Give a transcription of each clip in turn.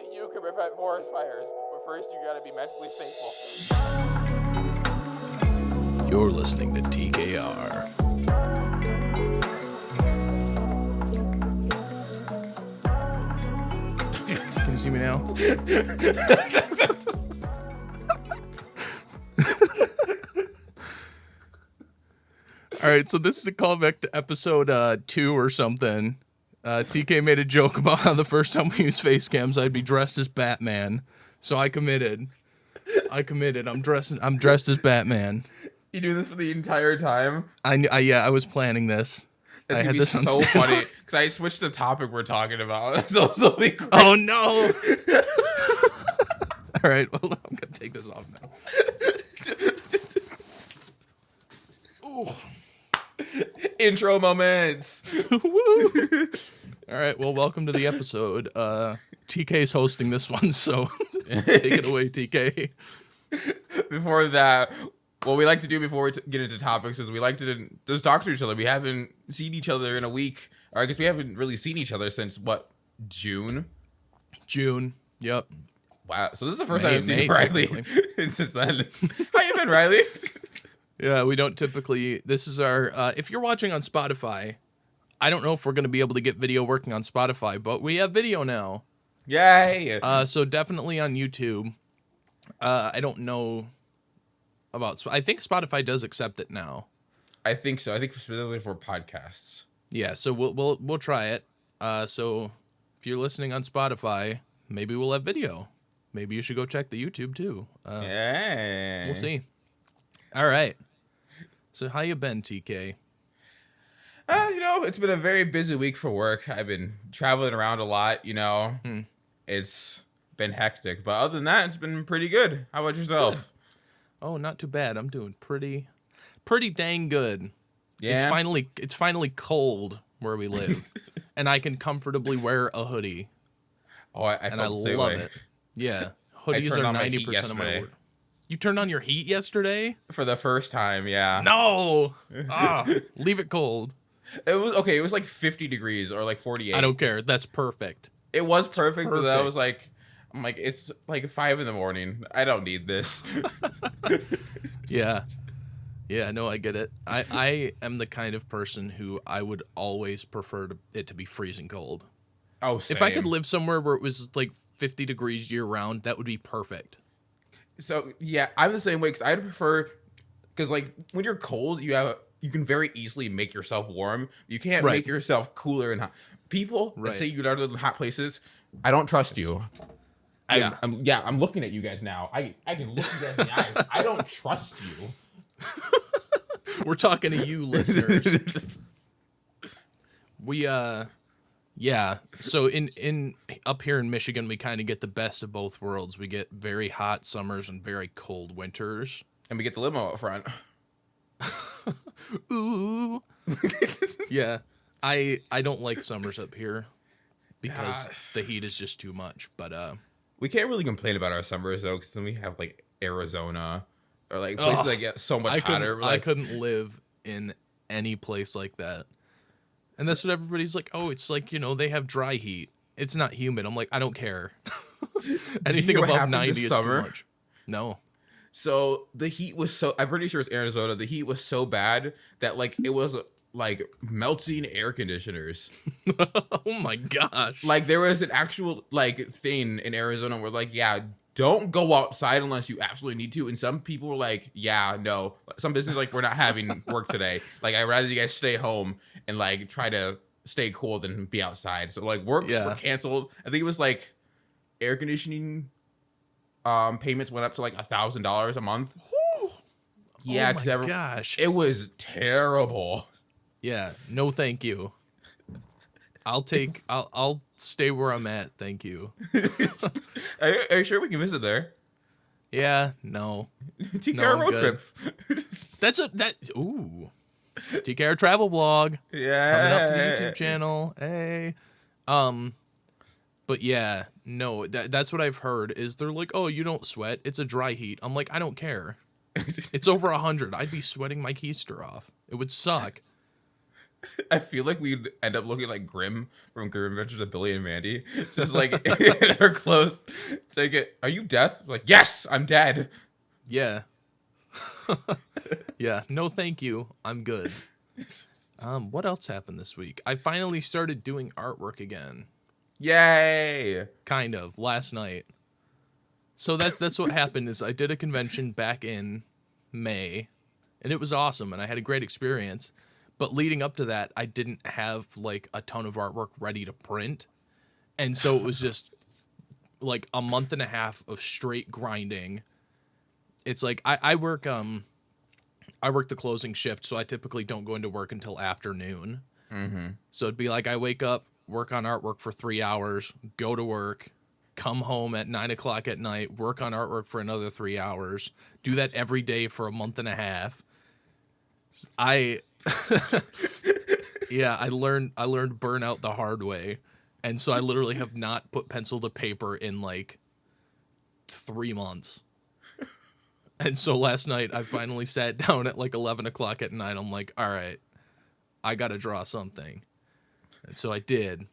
only you can prevent forest fires, but first you gotta be mentally stable. You're listening to TKR. Can you see me now? All right, so this is a callback to episode 2 or something. TK made a joke about how the first time we used face cams, I'd be dressed as Batman. So I committed. I'm dressed as Batman. You do this for the entire time? I was planning this. That's I gonna had be this on so standby. funny because I switched the topic we're talking about. So it'll be great. Oh no! All right, well, I'm gonna take this off now. Ooh. Intro moments. Woo. All right, well, welcome to the episode. TK's hosting this one, so take it away, TK. Before that, what we like to do before we get into topics is we like to just talk to each other. We haven't seen each other in a week, or I guess we haven't really seen each other since June. Yep. Wow. So this is the first time I've seen May, Riley since then. How you been, Riley? Yeah, we don't typically. This is our. If you're watching on Spotify, I don't know if we're going to be able to get video working on Spotify, but we have video now. Yay. So definitely on YouTube. I don't know about. I think Spotify does accept it now. I think so. I think specifically for podcasts. Yeah, so we'll try it. So if you're listening on Spotify, maybe we'll have video. Maybe you should go check the YouTube too. Yeah. We'll see. All right. So how you been, TK? It's been a very busy week for work. I've been traveling around a lot, It's been hectic, but other than that, it's been pretty good. How about yourself? Good. Oh, not too bad. I'm doing pretty dang good. Yeah. It's finally cold where we live, and I can comfortably wear a hoodie. Oh, I and I felt the same love way. it. Yeah, hoodies turned are on my heat 90% of my yesterday. work. You turned on your heat yesterday? For the first time, yeah. No. Leave it cold. It was okay. It was like 50 degrees or like 48. I don't care. That's perfect. It was perfect, but I perfect. was like, it's like 5 in.the.morning. I don't need this. Yeah. Yeah, no, I get it. I am the kind of person who I would always prefer it to be freezing cold. Oh, same. If I could live somewhere where it was like 50 degrees year round, that would be perfect. So yeah, I'm the same way because I'd prefer because like when you're cold, you can very easily make yourself warm. You can't Right. make yourself cooler and hot. People Right. that say you go to hot places, I don't trust you. Yeah. I'm looking at you guys now. I can look you guys in the eyes. I don't trust you. We're talking to you, listeners. Yeah. So in up here in Michigan, we kind of get the best of both worlds. We get very hot summers and very cold winters. And we get the limo up front. Ooh. Yeah. I don't like summers up here because the heat is just too much. But We can't really complain about our summers though, because then we have like Arizona or like places that get so much hotter. I couldn't live in any place like that. And that's what everybody's like, oh, it's like, they have dry heat. It's not humid. I'm like, I don't care. Anything what above happened 90 this is summer? too much. No. So the heat was I'm pretty sure it's Arizona. The heat was so bad that like it was like melting air conditioners. Oh my gosh. Like there was an actual like thing in Arizona where like, yeah, don't go outside unless you absolutely need to. And some people were like, yeah, no. Some businesses like, we're not having work today. Like I'd rather you guys stay home and like try to stay cool than be outside. So like works were canceled. I think it was like air conditioning payments went up to like $1,000 a month. Whew. Yeah, oh my gosh. it was terrible. Yeah, no thank you. I'll stay where I'm at, thank you. Are you sure we can visit there? Yeah, no. TKR road good. trip. Ooh. TKR travel vlog. Yeah. Coming up to the YouTube channel. Hey. But yeah, no, that's what I've heard is they're like, oh, you don't sweat. It's a dry heat. I'm like, I don't care. It's over 100. I'd be sweating my keister off. It would suck. I feel like we'd end up looking like Grim from Grim Adventures of Billy and Mandy. Just like in our clothes. Saying it, are you deaf? Like, yes, I'm dead. Yeah. Yeah. No, thank you. I'm good. What else happened this week? I finally started doing artwork again. Yay. Kind of. Last night. So that's what happened is I did a convention back in May, and it was awesome, and I had a great experience. But leading up to that, I didn't have like a ton of artwork ready to print. And so it was just like a month and a half of straight grinding. It's like I work the closing shift, so I typically don't go into work until afternoon. Mm-hmm. So it'd be like I wake up, work on artwork for 3 hours, go to work, come home at 9 o'clock at night, work on artwork for another 3 hours, do that every day for a month and a half. Yeah, I learned burnout the hard way. And so I literally have not put pencil to paper in like 3 months. And so last night I finally sat down at like 11 o'clock at night. I'm like, all right, I got to draw something. And so I did.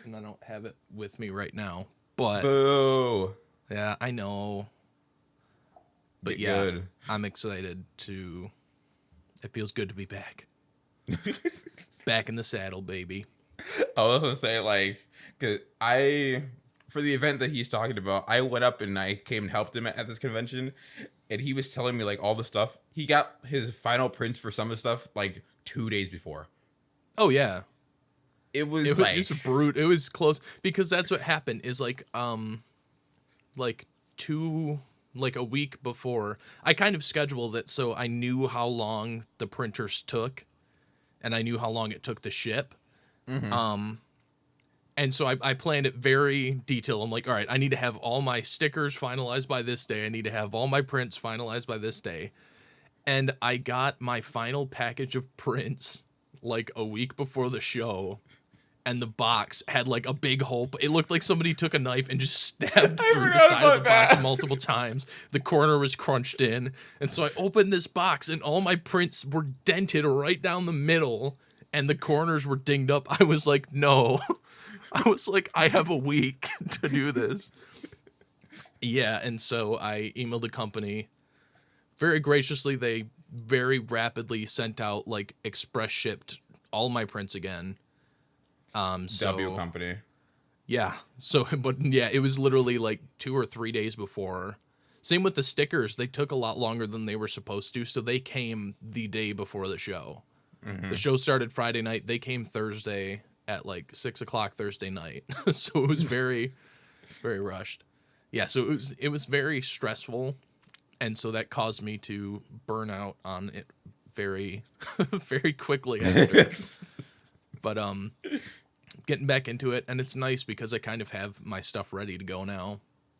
And I don't have it with me right now. But Boo. yeah, I know. But Get yeah, good. I'm excited to. It feels good to be back. Back in the saddle, baby. I was gonna say, like, cause for the event that he's talking about, I went up and I came and helped him at this convention, and he was telling me like all the stuff. He got his final prints for some of the stuff like 2 days before. Oh yeah. It was It like was brute. It was close because that's what happened. Is like a week before, I kind of scheduled it so I knew how long the printers took, and I knew how long it took to ship. Mm-hmm. And so I planned it very detailed. I'm like, all right, I need to have all my stickers finalized by this day. I need to have all my prints finalized by this day. And I got my final package of prints like a week before the show. And the box had like a big hole. It looked like somebody took a knife and just stabbed through the side of the box multiple times. The corner was crunched in. And so I opened this box and all my prints were dented right down the middle. And the corners were dinged up. I was like, no. I was like, I have a week to do this. Yeah, and so I emailed the company. Very graciously, they very rapidly sent out, like, express shipped all my prints again. W company. Yeah. So, but yeah, it was literally like 2 or 3 days before. Same with the stickers. They took a lot longer than they were supposed to. So they came the day before the show. Mm-hmm. The show started Friday night. They came Thursday at like 6 o'clock Thursday night. So it was very, very rushed. Yeah. So it was very stressful. And so that caused me to burn out on it very, very quickly after. But, getting back into it, and it's nice because I kind of have my stuff ready to go now.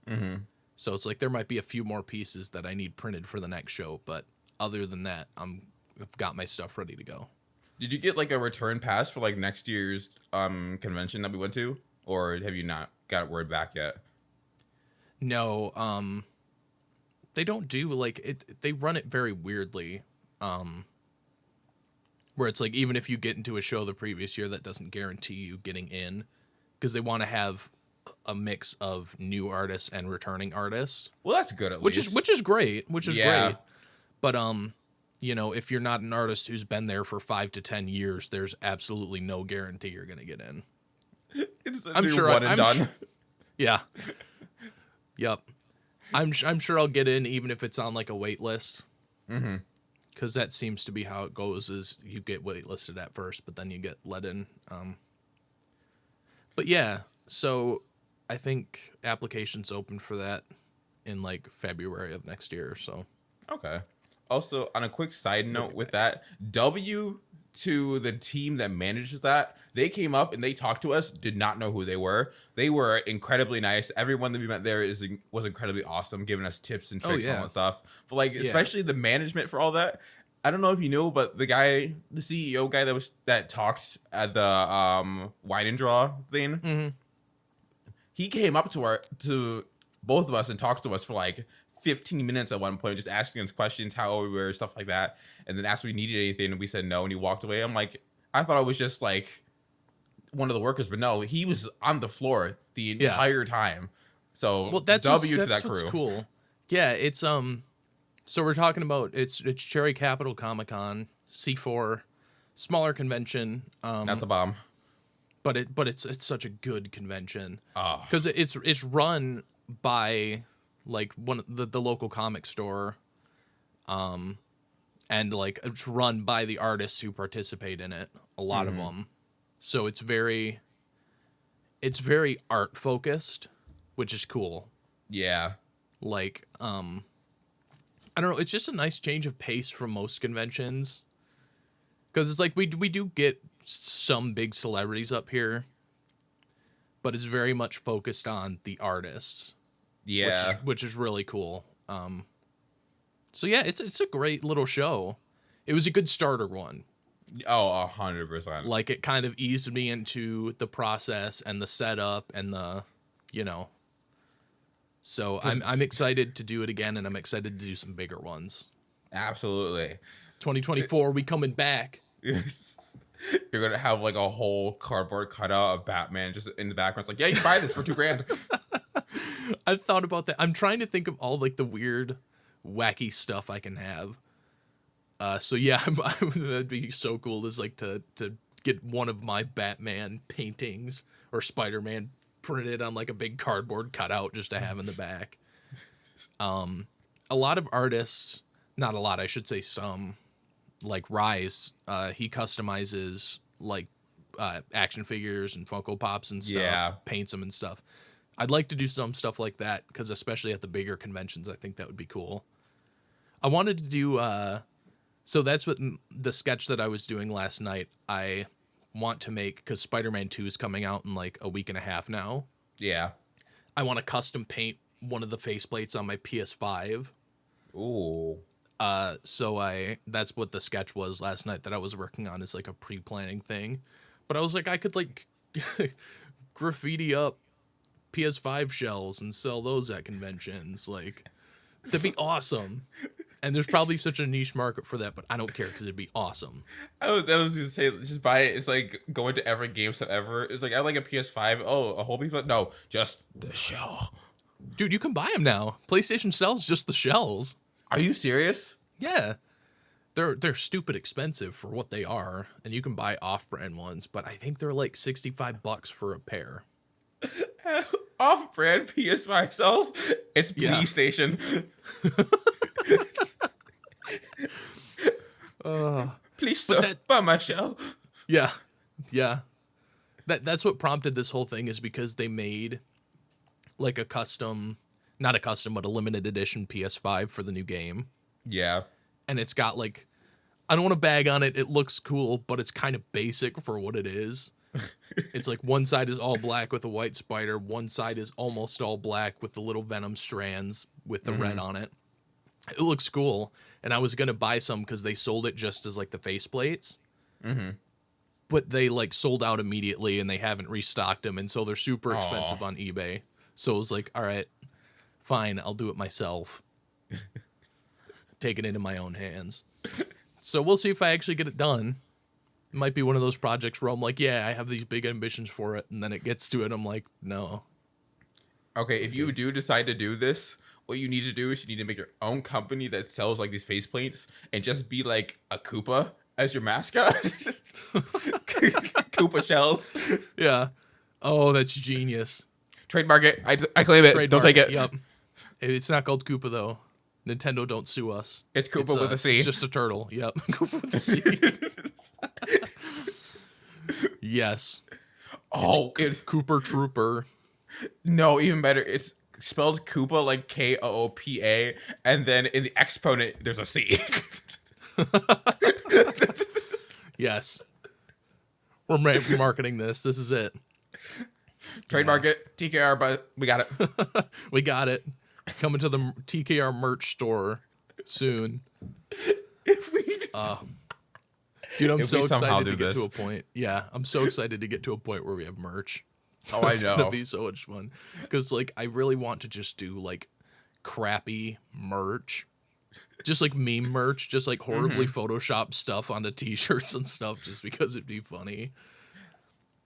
Mm-hmm. So it's like there might be a few more pieces that I need printed for the next show, but other than that, I've got my stuff ready to go. Did you get like a return pass for like next year's convention that we went to, or have you not got word back yet? No, they don't do like it. They run it very weirdly. Where it's like, even if you get into a show the previous year, that doesn't guarantee you getting in, because they want to have a mix of new artists and returning artists. Well, that's good at least. Which is great. Great. But you know, if you're not an artist who's been there for 5 to 10 years, there's absolutely no guarantee you're gonna get in. It's the new one and done. Yeah. Yep. I'm sure I'll get in even if it's on like a wait list. Mm-hmm. Because that seems to be how it goes, is you get waitlisted at first, but then you get let in. But yeah, so I think applications open for that in like February of next year or so. Okay. Also, on a quick side note with that, W to the team that manages that, they came up and they talked to us, did not know who they were. They were incredibly nice. Everyone that we met there was incredibly awesome, giving us tips and tricks and all that stuff. But like, especially the management for all that. I don't know if you knew, but the CEO guy that talks at the wine and draw thing, mm-hmm. He came up to both of us and talked to us for like 15 minutes at one point, just asking us questions, how we were, stuff like that. And then asked if we needed anything, and we said no, and he walked away. I'm like, I thought it was just like one of the workers, but no, he was on the floor the entire time. So well, that's W to that's that what's crew. cool. Yeah, it's So we're talking about it's Cherry Capital Comic Con C4, smaller convention. Not the bomb. But it's such a good convention Oh, because it's run by like one of the local comic store, and like it's run by the artists who participate in it. A lot of them, so it's very art focused, which is cool. yeah. Like I don't know, it's just a nice change of pace from most conventions because it's like we do get some big celebrities up here, but it's very much focused on the artists. Yeah. Which is really cool. So yeah, it's a great little show. It was a good starter one. Oh, 100%. Like it kind of eased me into the process and the setup and the, you know. So I'm excited to do it again, and I'm excited to do some bigger ones. Absolutely. 2024, we coming back. You're gonna have like a whole cardboard cutout of Batman just in the background. It's like, yeah, you can buy this for $2,000. I thought about that. I'm trying to think of all like the weird, wacky stuff I can have. So yeah, that'd be so cool. Is like to get one of my Batman paintings or Spider-Man printed on like a big cardboard cutout just to have in the back. A lot of artists, not a lot, I should say some, like Rise, he customizes like action figures and Funko Pops and stuff, paints them and stuff. I'd like to do some stuff like that because especially at the bigger conventions, I think that would be cool. I wanted to do, so that's what the sketch that I was doing last night, I want to make, because Spider-Man 2 is coming out in like a week and a half now. Yeah. I want to custom paint one of the faceplates on my PS5. Ooh. So that's what the sketch was last night that I was working on, is like a pre-planning thing. But I was like, I could like graffiti up PS5 shells and sell those at conventions. Like, that'd be awesome. And there's probably such a niche market for that, but I don't care because it'd be awesome. I was gonna say, just buy it. It's like going to every GameStop ever. It's like, I like a PS5. Oh, a whole PS5? No, just the shell. Dude, you can buy them now. PlayStation sells just the shells. Are you serious? Yeah. They're stupid expensive for what they are, and you can buy off-brand ones, but I think they're like $65 for a pair. Off-brand PS5 sells? It's PlayStation. Please, sir, buy my shell. Yeah. That's what prompted this whole thing, is because they made like a custom, not a custom, but a limited edition PS5 for the new game. Yeah. And it's got like, I don't want to bag on it. It looks cool, but it's kind of basic for what it is. It's like one side is all black with a white spider. One side is almost all black with the little Venom strands with the red on it. It looks cool. And I was going to buy some because they sold it just as like the faceplates. But they like sold out immediately and they haven't restocked them. And so they're super expensive on eBay. So it was like, all right, fine, I'll do it myself. Take it into my own hands. So we'll see if I actually get it done. It might be one of those projects where I'm like, yeah, I have these big ambitions for it. And then it gets to it. I'm like, no. Okay, if you do decide to do this, what you need to do is you need to make your own company that sells like these faceplates and just be like a Koopa as your mascot. Koopa shells. Yeah. Oh, that's genius. Trademark it. I claim it. Don't take it. Yep. It's not called Koopa, though. Nintendo, don't sue us. It's Koopa with a C. It's just a turtle. Yep. Koopa with a C. Yes. Oh, Cooper Trooper. No, even better. It's spelled Koopa like Koopa, and then in the exponent there's a C. Yes. We're marketing this. This is it. Trademark it. TKR, but we got it. We got it. Coming to the TKR merch store soon. Dude, I'm so excited to get to a point. Yeah, I'm so excited to get to a point where we have merch. Oh, I know. It's gonna be so much fun. Because like I really want to just do like crappy merch just like meme merch, just like horribly photoshopped stuff onto t-shirts and stuff just because it'd be funny.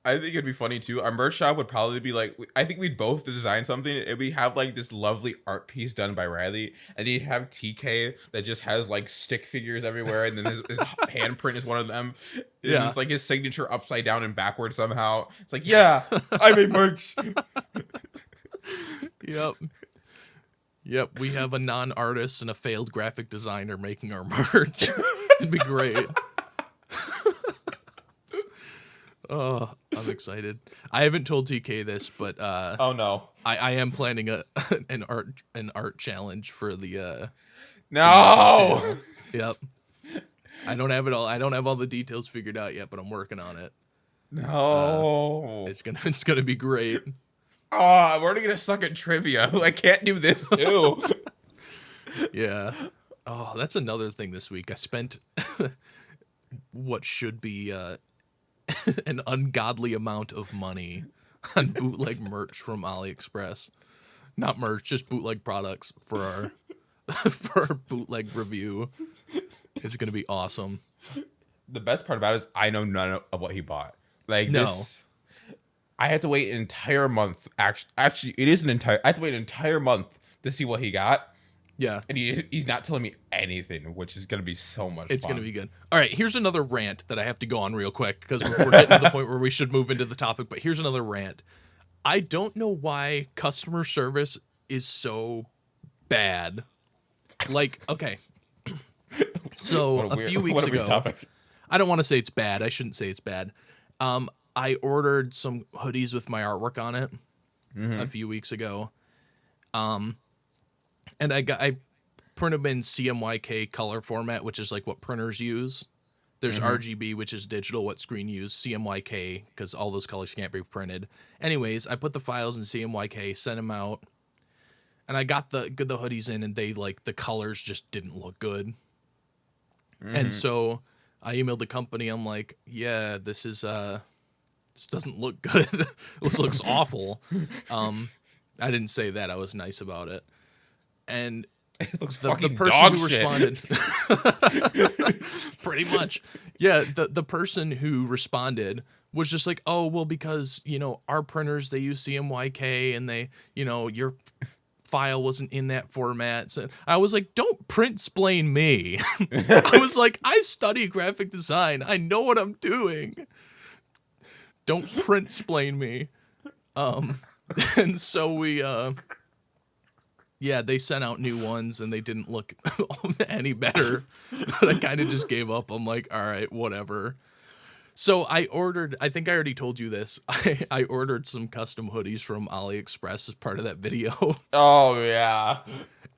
I think it'd be funny too. Our merch shop would probably be like, I think we'd both design something and we have like this lovely art piece done by Riley, and he'd have TK that just has like stick figures everywhere, and then his handprint is one of them. And it's like his signature upside down and backwards somehow. It's like, yeah, I made merch. Yep, we have a non-artist and a failed graphic designer making our merch. It'd be great. Oh, I'm excited. I haven't told TK this, but oh no, I am planning an art challenge for the no. Yep. I don't have it all. I don't have all the details figured out yet, but I'm working on it. No, it's gonna be great. Oh, I'm already gonna suck at trivia. I can't do this too. Yeah. Oh, that's another thing this week. I spent what should be an ungodly amount of money on bootleg merch from AliExpress. Not merch, just bootleg products for our bootleg review. It's gonna be awesome. The best part about it is I know none of what he bought. Like this, I had to wait an entire month. Actually, it is an entire. I had to wait an entire month to see what he got. Yeah, and he's not telling me anything, which is gonna be so much. It's fun. Gonna be good. All right, here's another rant that I have to go on real quick because we're getting to the point where we should move into the topic. But here's another rant. I don't know why customer service is so bad. Like, okay, so a few weeks ago, I don't want to say it's bad. I shouldn't say it's bad. I ordered some hoodies with my artwork on it a few weeks ago. And I print them in CMYK color format, which is like what printers use. There's RGB, which is digital, what screen use, CMYK, because all those colors can't be printed. Anyways, I put the files in CMYK, sent them out, and I got the hoodies in, and they like the colors just didn't look good. And so I emailed the company. I'm like, yeah, this doesn't look good. This looks awful. I didn't say that. I was nice about it. And it looks the person who shit. responded, pretty much, yeah, the person who responded was just like, oh, well, because, our printers, they use CMYK and they, your file wasn't in that format. So I was like, don't print-splain me. I was like, I study graphic design. I know what I'm doing. Don't print-splain me. And so we, they sent out new ones and they didn't look any better. But I kind of just gave up. I'm like, all right, whatever. So I ordered, I think I already told you this. I ordered some custom hoodies from AliExpress as part of that video. Oh, yeah.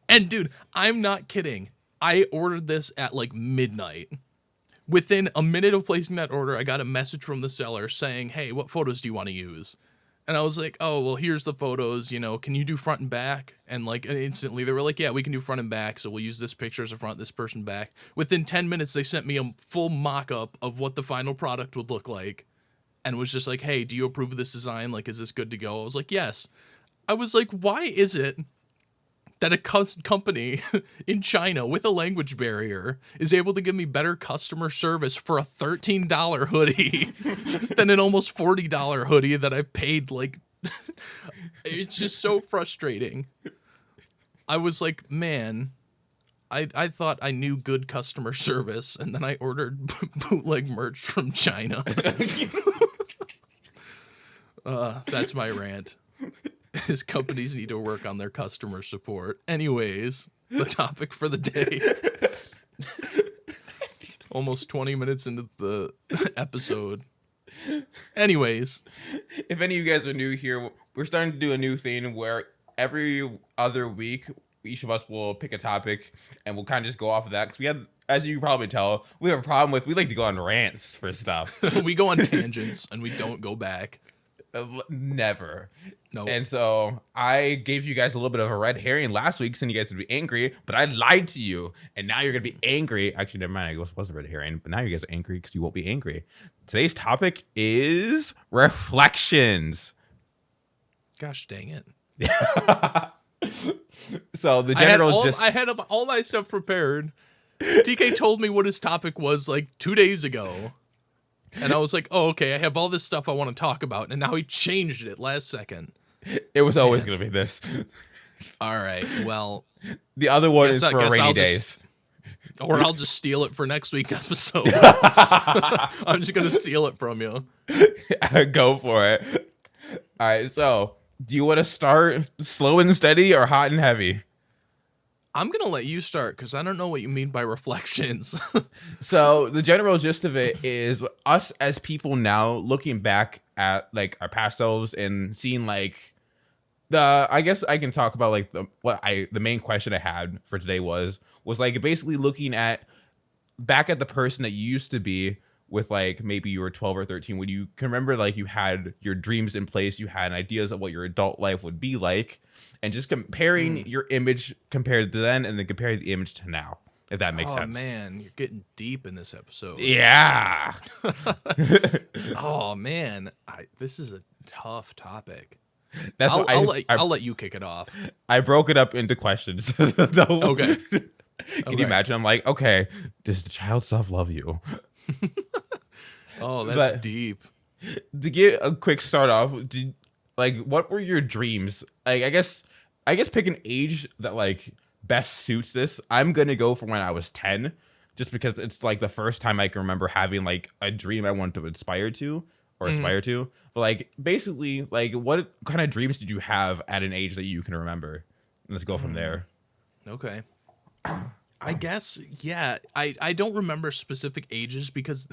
And dude, I'm not kidding. I ordered this at like midnight. Within a minute of placing that order, I got a message from the seller saying, hey, what photos do you want to use? And I was like, oh, well, here's the photos, can you do front and back? And like instantly they were like, yeah, we can do front and back. So we'll use this picture as a front, this person back. Within 10 minutes, they sent me a full mock-up of what the final product would look like. And was just like, hey, do you approve of this design? Like, is this good to go? I was like, yes. I was like, why is it that a company in China with a language barrier is able to give me better customer service for a $13 hoodie than an almost $40 hoodie that I paid? Like, it's just so frustrating. I was like, man, I thought I knew good customer service, and then I ordered bootleg merch from China. That's my rant. His companies need to work on their customer support. Anyways, the topic for the day. Almost 20 minutes into the episode. Anyways. If any of you guys are new here, we're starting to do a new thing where every other week, each of us will pick a topic and we'll kind of just go off of that. Because we have, as you can probably tell, we have a problem with, we like to go on rants for stuff. We go on tangents and we don't go back. Never. No. And so I gave you guys a little bit of a red herring last week, saying you guys would be angry, but I lied to you, and now you're gonna be angry. Actually, never mind. I was a red herring, but now you guys are angry because you won't be angry. Today's topic is reflections. Gosh dang it! So the general I had all my stuff prepared. TK told me what his topic was like 2 days ago. And I was like, oh, okay, I have all this stuff I want to talk about. And now he changed it last second. It was always going to be this. All right, well. The other one is for rainy days. Or I'll just steal it for next week's episode. I'm just going to steal it from you. Go for it. All right, so do you want to start slow and steady or hot and heavy? I'm going to let you start because I don't know what you mean by reflections. So the general gist of it is us as people now looking back at like our past selves and seeing like I guess I can talk about like the main question I had for today was like basically looking at back at the person that you used to be with like maybe you were 12 or 13 when you can remember like you had your dreams in place, you had ideas of what your adult life would be like, and just comparing your image compared to then and then comparing the image to now, if that makes sense. Oh man, you're getting deep in this episode. Yeah. Oh man, this is a tough topic. That's I'll let you kick it off. I broke it up into questions. Okay. Can you imagine? I'm like, okay, does the child self love you? Oh, that's deep. To get a quick start off, what were your dreams? Like, I guess pick an age that like best suits this. I'm gonna go for when I was 10, just because it's like the first time I can remember having like a dream I wanted to aspire to. But like basically, like what kind of dreams did you have at an age that you can remember? Let's go from there. Okay. I guess, yeah. I don't remember specific ages because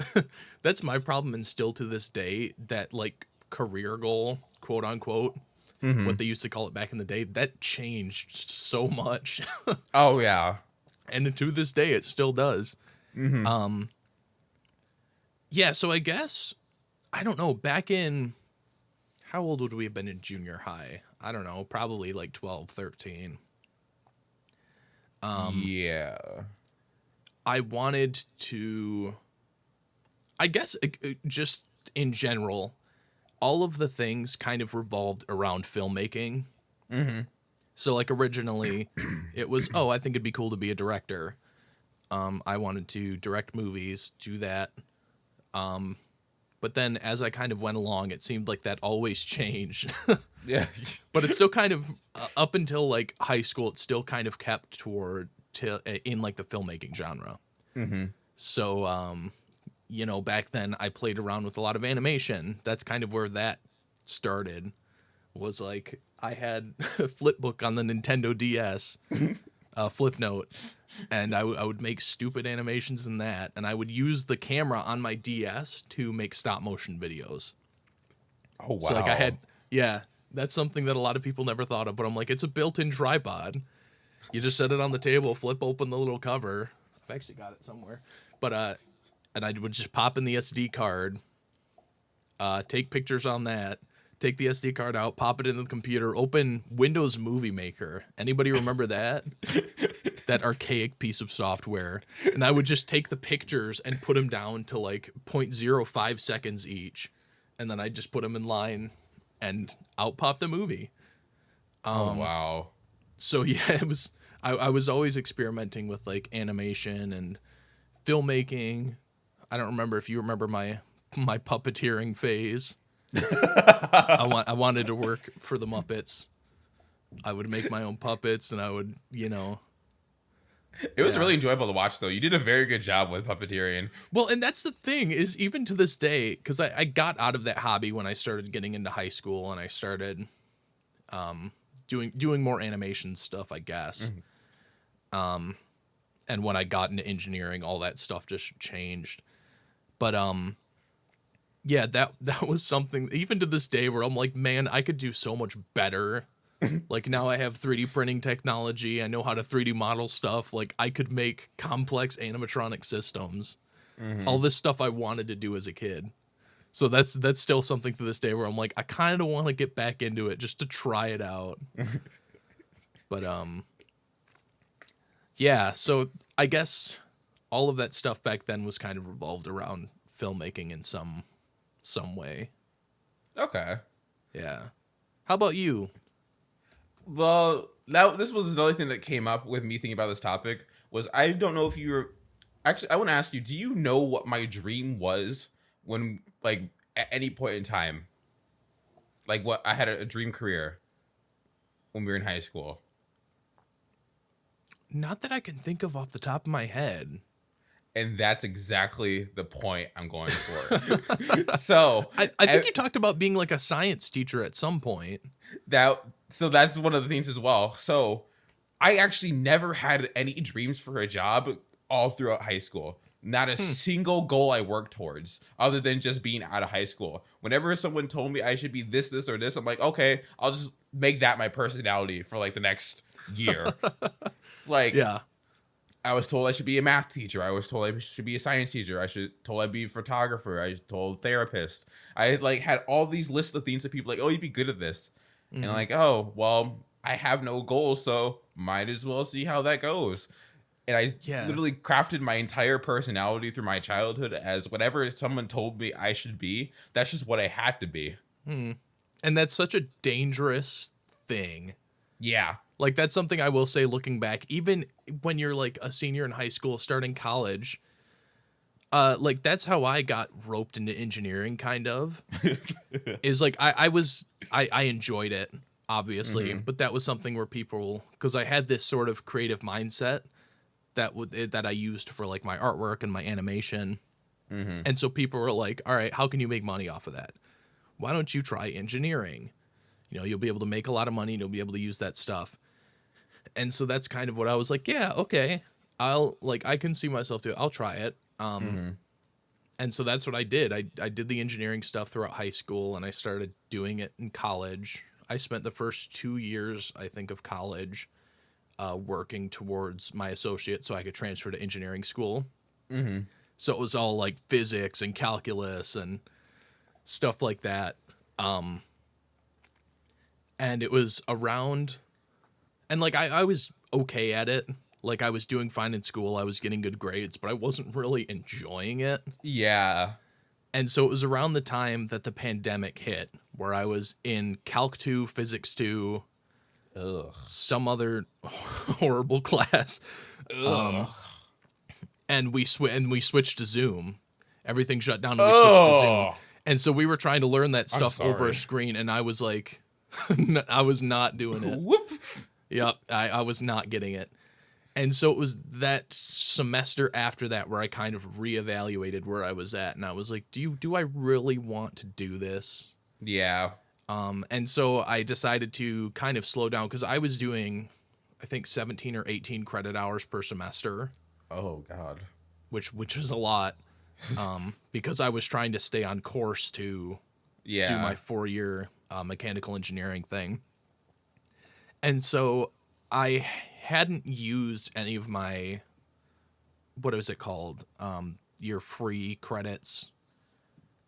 that's my problem, and still to this day, that like career goal, quote unquote, what they used to call it back in the day, that changed so much. Oh yeah. And to this day it still does. Yeah, so I guess, I don't know, back in, how old would we have been in junior high? I don't know, probably like 12, 13. Yeah. I wanted to, I guess, just in general, all of the things kind of revolved around filmmaking. So like originally it was, oh, I think it'd be cool to be a director. I wanted to direct movies, do that. But then as I kind of went along, it seemed like that always changed. Yeah. But it's still kind of up until like high school, it's still kind of kept in like the filmmaking genre. So, you know, back then I played around with a lot of animation. That's kind of where that started. Was like I had a flip book on the Nintendo DS, flip note, and I would make stupid animations in that, and I would use the camera on my DS to make stop motion videos. Oh wow. So like I had, yeah. That's something that a lot of people never thought of, but I'm like, it's a built-in tripod. You just set it on the table, flip open the little cover. I've actually got it somewhere. But, and I would just pop in the SD card, take pictures on that, take the SD card out, pop it into the computer, open Windows Movie Maker. Anybody remember that? That archaic piece of software. And I would just take the pictures and put them down to like 0.05 seconds each. And then I'd just put them in line. And out popped the movie. Oh wow. So yeah, it was. I was always experimenting with like animation and filmmaking. I don't remember if you remember my puppeteering phase. I wanted to work for the Muppets. I would make my own puppets, and I would, you know. It was really enjoyable to watch, though. You did a very good job with puppeteering. Well, and that's the thing, is even to this day, because I got out of that hobby when I started getting into high school, and I started doing more animation stuff, I guess. And when I got into engineering, all that stuff just changed. But yeah, that was something, even to this day, where I'm like, man, I could do so much better. Like now I have 3D printing technology. I know how to 3D model stuff. Like I could make complex animatronic systems. All this stuff I wanted to do as a kid. So that's still something to this day where I'm like, I kind of want to get back into it just to try it out. But yeah, so I guess all of that stuff back then was kind of revolved around filmmaking in some way. Okay. Yeah. How about you? Well, this was another thing that came up with me thinking about this topic was I don't know if you're actually I want to ask you, do you know what my dream was when like at any point in time? Like what I had a dream career when we were in high school. Not that I can think of off the top of my head. And that's exactly the point I'm going for. So I think you talked about being like a science teacher at some point. So that's one of the things as well. So I actually never had any dreams for a job all throughout high school. Not a single goal I worked towards other than just being out of high school. Whenever someone told me I should be this, or this, I'm like, okay, I'll just make that my personality for like the next year. Like, yeah. I was told I should be a math teacher. I was told I should be a science teacher. Told I'd be a photographer. I was told therapist. I like had all these lists of things that people like, oh, you'd be good at this. And I'm like, oh, well, I have no goals, so might as well see how that goes. And I literally crafted my entire personality through my childhood as whatever someone told me I should be. That's just what I had to be. And that's such a dangerous thing. Yeah. Like, that's something I will say looking back, even when you're like a senior in high school, starting college, like that's how I got roped into engineering kind of is like, I enjoyed it, obviously, but that was something where people, cause I had this sort of creative mindset that I used for like my artwork and my animation. And so people were like, all right, how can you make money off of that? Why don't you try engineering? You know, you'll be able to make a lot of money and you'll be able to use that stuff. And so that's kind of what I was like, yeah, okay, I can see myself do it. I'll try it. And so that's what I did. I did the engineering stuff throughout high school and I started doing it in college. I spent the first 2 years, I think, of college working towards my associate so I could transfer to engineering school. So it was all like physics and calculus and stuff like that. And it was around, and like I was okay at it. Like I was doing fine in school. I was getting good grades, but I wasn't really enjoying it. Yeah. And so it was around the time that the pandemic hit where I was in Calc 2, Physics 2, some other horrible class. And we switched to Zoom. Everything shut down and we switched to Zoom. And so we were trying to learn that stuff over a screen and I was like, I was not doing it. Whoop. Yep, I was not getting it. And so it was that semester after that where I kind of reevaluated where I was at. And I was like, do I really want to do this? Yeah. And so I decided to kind of slow down because I was doing, I think, 17 or 18 credit hours per semester. Oh, God. Which is a lot because I was trying to stay on course to do my 4-year mechanical engineering thing. And so I hadn't used any of my, what was it called? Your free credits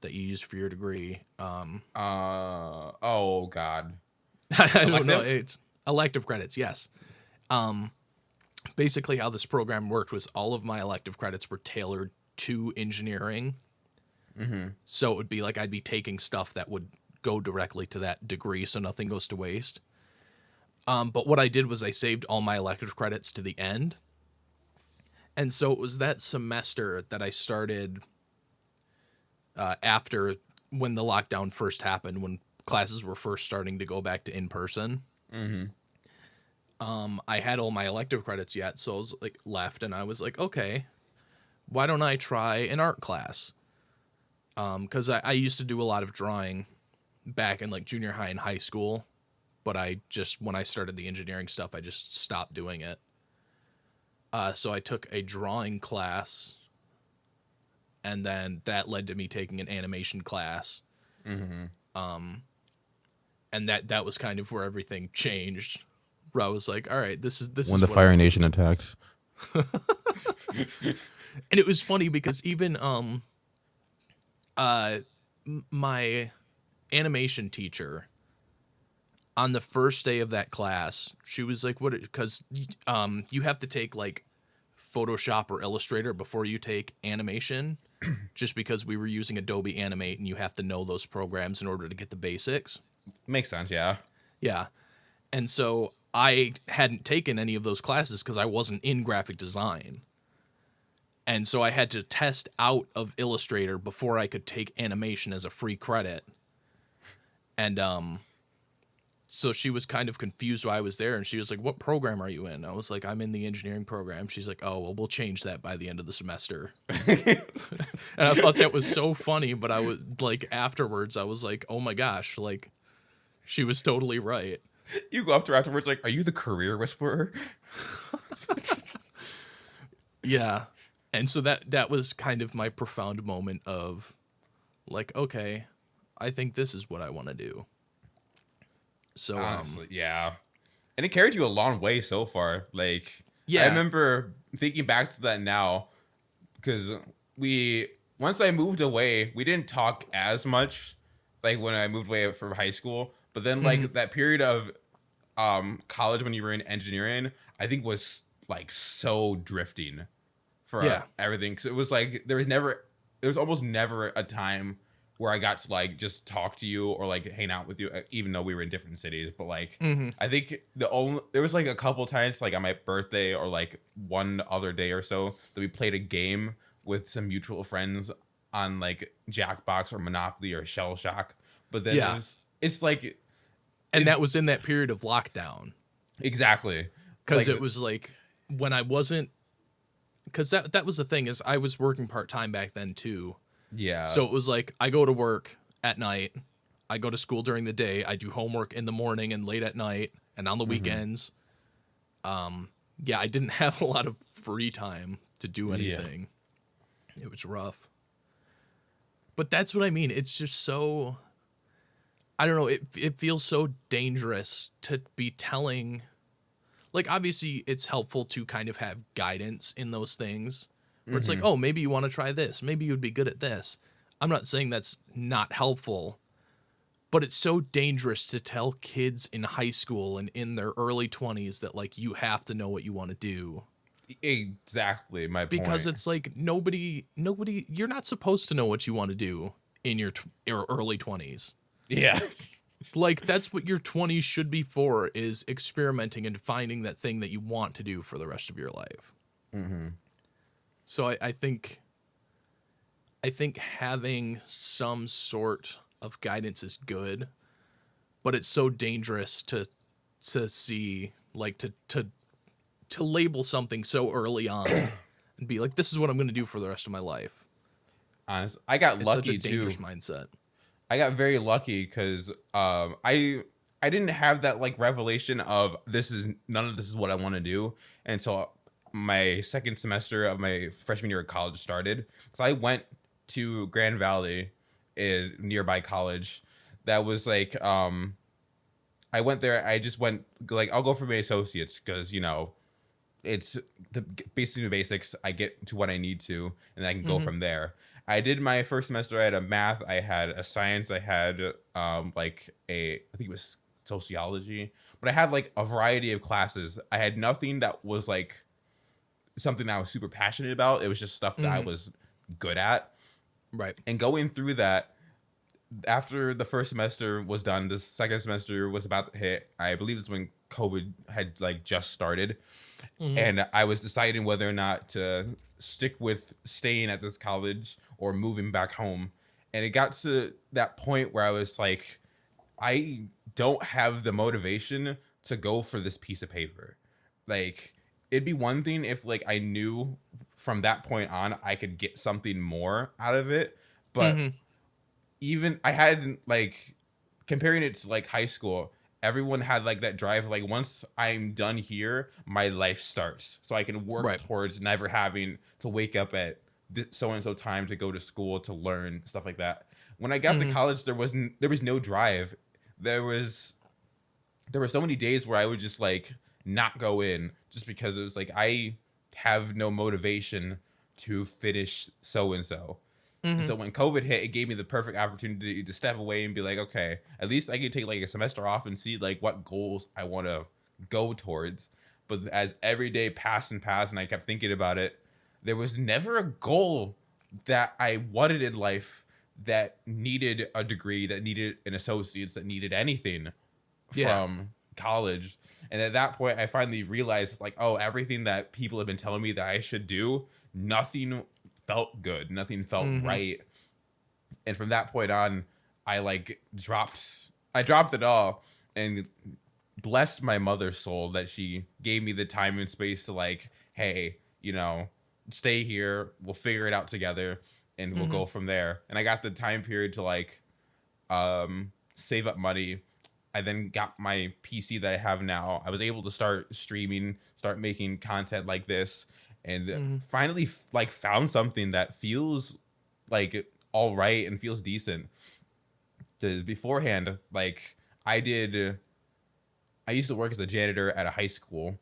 that you use for your degree. Oh God. I don't know. It's elective credits. Yes. Basically how this program worked was all of my elective credits were tailored to engineering. So it would be like I'd be taking stuff that would go directly to that degree, so nothing goes to waste. But what I did was I saved all my elective credits to the end. And so it was that semester that I started after when the lockdown first happened, when classes were first starting to go back to in-person. I had all my elective credits yet, so I was like left, and I was like, okay, why don't I try an art class? Because I used to do a lot of drawing back in like junior high and high school, but when I started the engineering stuff, I just stopped doing it. So I took a drawing class, and then that led to me taking an animation class. And that was kind of where everything changed, where I was like, all right, this is when the Fire Nation attacks. And it was funny because even my animation teacher, on the first day of that class, she was like, what, because you have to take like Photoshop or Illustrator before you take animation, just because we were using Adobe Animate and you have to know those programs in order to get the basics. Makes sense, yeah. Yeah. And so I hadn't taken any of those classes because I wasn't in graphic design. And so I had to test out of Illustrator before I could take animation as a free credit. And so she was kind of confused why I was there, and she was like, "What program are you in?" I was like, "I'm in the engineering program." She's like, "Oh, well, we'll change that by the end of the semester." And I thought that was so funny, but I was like, afterwards, I was like, "Oh my gosh, like, she was totally right." You go up to her afterwards, like, "Are you the career whisperer?" Yeah. And so that was kind of my profound moment of, like, okay, I think this is what I want to do. So, Honestly, yeah. And it carried you a long way so far. Like, yeah. I remember thinking back to that now, because once I moved away, we didn't talk as much, like when I moved away from high school. But then, like, that period of college when you were in engineering, I think was like so drifting for everything. Because it was like there was almost never a time where I got to like just talk to you or like hang out with you, even though we were in different cities. But like, I think there was like a couple times like on my birthday or like one other day or so that we played a game with some mutual friends on like Jackbox or Monopoly or Shell Shock. But then it's like, and that was in that period of lockdown. Exactly. Because it was like when I wasn't, because that was the thing, is I was working part-time back then too. Yeah. So it was like I go to work at night, I go to school during the day, I do homework in the morning and late at night and on the weekends. Yeah, I didn't have a lot of free time to do anything. Yeah. It was rough. But that's what I mean. It's just so, I don't know, it feels so dangerous to be telling, like, obviously it's helpful to kind of have guidance in those things. Where it's like, oh, maybe you want to try this. Maybe you'd be good at this. I'm not saying that's not helpful, but it's so dangerous to tell kids in high school and in their early 20s that, like, you have to know what you want to do. Exactly my point. Because it's like nobody, you're not supposed to know what you want to do in your early 20s. Yeah. Like, that's what your 20s should be for, is experimenting and finding that thing that you want to do for the rest of your life. So I think having some sort of guidance is good, but it's so dangerous to see, like, to label something so early on and be like, this is what I'm going to do for the rest of my life. Honestly, I got lucky such a dangerous too. mindset. I got very lucky because I didn't have that like revelation of none of this is what I want to do until my second semester of my freshman year of college started. So I went to Grand Valley, a nearby college. That was like I went there. I just went like, I'll go for my associates because, you know, it's basically the basics. I get to what I need to, and I can go from there. I did my first semester. I had a math. I had a science. I had I think it was sociology. But I had like a variety of classes. I had nothing that was like something that I was super passionate about. It was just stuff that I was good at. Right. And going through that, after the first semester was done, the second semester was about to hit. I believe it's when COVID had like just started. And I was deciding whether or not to stick with staying at this college or moving back home. And it got to that point where I was like, I don't have the motivation to go for this piece of paper. Like, it'd be one thing if like I knew from that point on I could get something more out of it. But even I had like, comparing it to like high school, everyone had like that drive, like once I'm done here, my life starts. So I can work towards never having to wake up at so-and-so time to go to school to learn, stuff like that. When I got to college, there was no drive. There were so many days where I would just like not go in just because it was like, I have no motivation to finish so-and-so. And so when COVID hit, it gave me the perfect opportunity to step away and be like, okay, at least I can take like a semester off and see like what goals I want to go towards. But as every day passed and I kept thinking about it, there was never a goal that I wanted in life that needed a degree, that needed an associate's, that needed anything from college. And at that point, I finally realized, like, oh, everything that people have been telling me that I should do, nothing felt good. Nothing felt right. And from that point on, I like I dropped it all, and blessed my mother's soul that she gave me the time and space to like, hey, you know, stay here. We'll figure it out together, and we'll go from there. And I got the time period to like save up money. I then got my PC that I have now. I was able to start streaming, start making content like this, and finally like found something that feels like all right and feels decent. Because beforehand, like I used to work as a janitor at a high school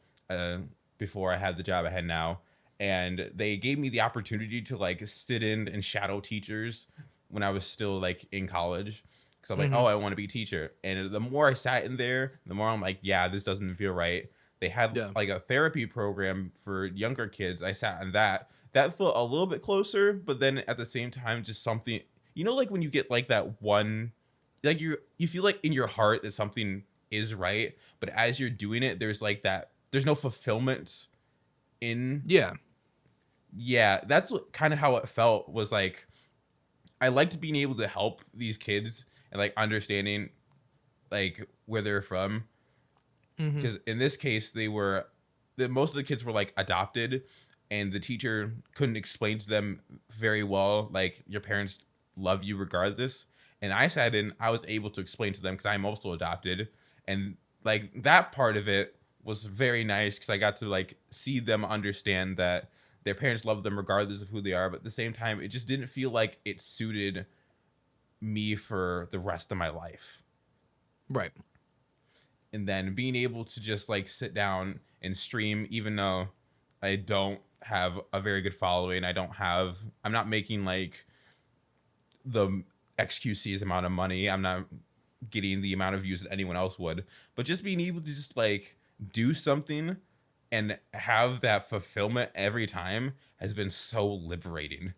before I had the job I had now, and they gave me the opportunity to like sit in and shadow teachers when I was still like in college. Because I'm like, oh, I want to be a teacher. And the more I sat in there, the more I'm like, yeah, this doesn't feel right. They had like a therapy program for younger kids. I sat in that. That felt a little bit closer, but then at the same time, just something, you know, like when you get like that one, like you feel like in your heart that something is right, but as you're doing it, there's like that, there's no fulfillment in. Yeah, that's what kind of how it felt. Was like, I liked being able to help these kids and like understanding like where they're from, because in this case most of the kids were like adopted, and the teacher couldn't explain to them very well like your parents love you regardless. And I was able to explain to them because I'm also adopted, and like that part of it was very nice because I got to like see them understand that their parents love them regardless of who they are. But at the same time, it just didn't feel like it suited me for the rest of my life. Right. And then being able to just like sit down and stream, even though I don't have a very good following, I'm not making like the XQC's amount of money. I'm not getting the amount of views that anyone else would, but just being able to just like do something and have that fulfillment every time has been so liberating.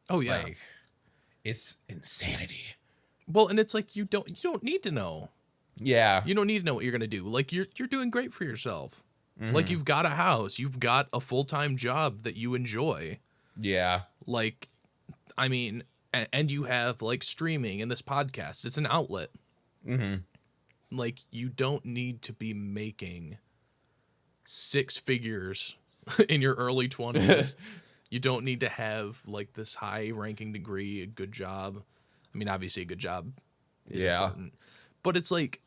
Oh yeah. Like, it's insanity. Well, and it's like you don't need to know. Yeah. You don't need to know what you're gonna do. Like you're doing great for yourself. Like you've got a house, you've got a full-time job that you enjoy. Yeah. Like, I mean, and you have like streaming and this podcast. It's an outlet. Like you don't need to be making 6 figures in your early 20s. You don't need to have like this high-ranking degree, a good job. I mean, obviously a good job is important. But it's like,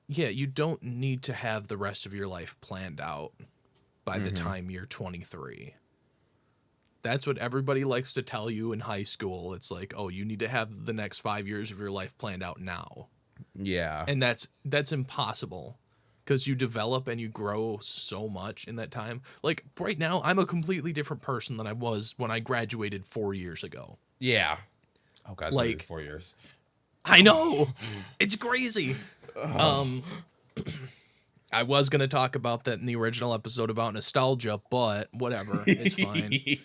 yeah, you don't need to have the rest of your life planned out by the time you're 23. That's what everybody likes to tell you in high school. It's like, oh, you need to have the next 5 years of your life planned out now. Yeah. And that's impossible. Because you develop and you grow so much in that time. Like, right now, I'm a completely different person than I was when I graduated 4 years ago. Yeah. Oh, God, it's like 4 years. I know. It's crazy. I was going to talk about that in the original episode about nostalgia, but whatever. It's fine.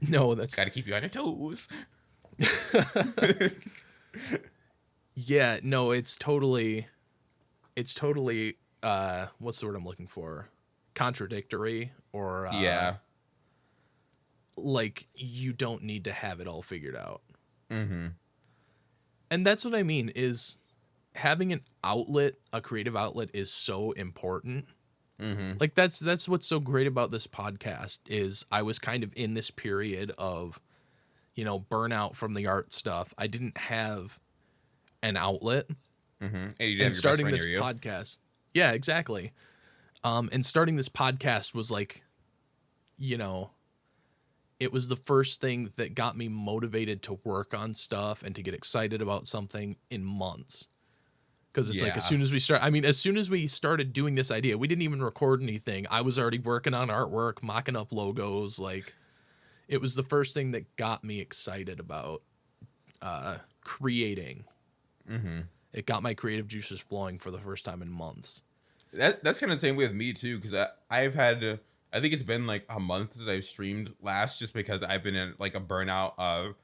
No, that's... Got to keep you on your toes. Yeah, no, it's totally... It's totally, what's the word I'm looking for? Contradictory, or yeah, like you don't need to have it all figured out. And that's what I mean is having an outlet, a creative outlet, is so important. Like that's what's so great about this podcast is I was kind of in this period of, you know, burnout from the art stuff. I didn't have an outlet. And starting this podcast. Yeah, exactly. And starting this podcast was like, you know, it was the first thing that got me motivated to work on stuff and to get excited about something in months. Because it's like, as soon as we started doing this idea, we didn't even record anything. I was already working on artwork, mocking up logos. Like, it was the first thing that got me excited about creating. It got my creative juices flowing for the first time in months. That's kind of the same way with me too, because I've had, I think it's been like a month since I've streamed last, just because I've been in like a burnout of,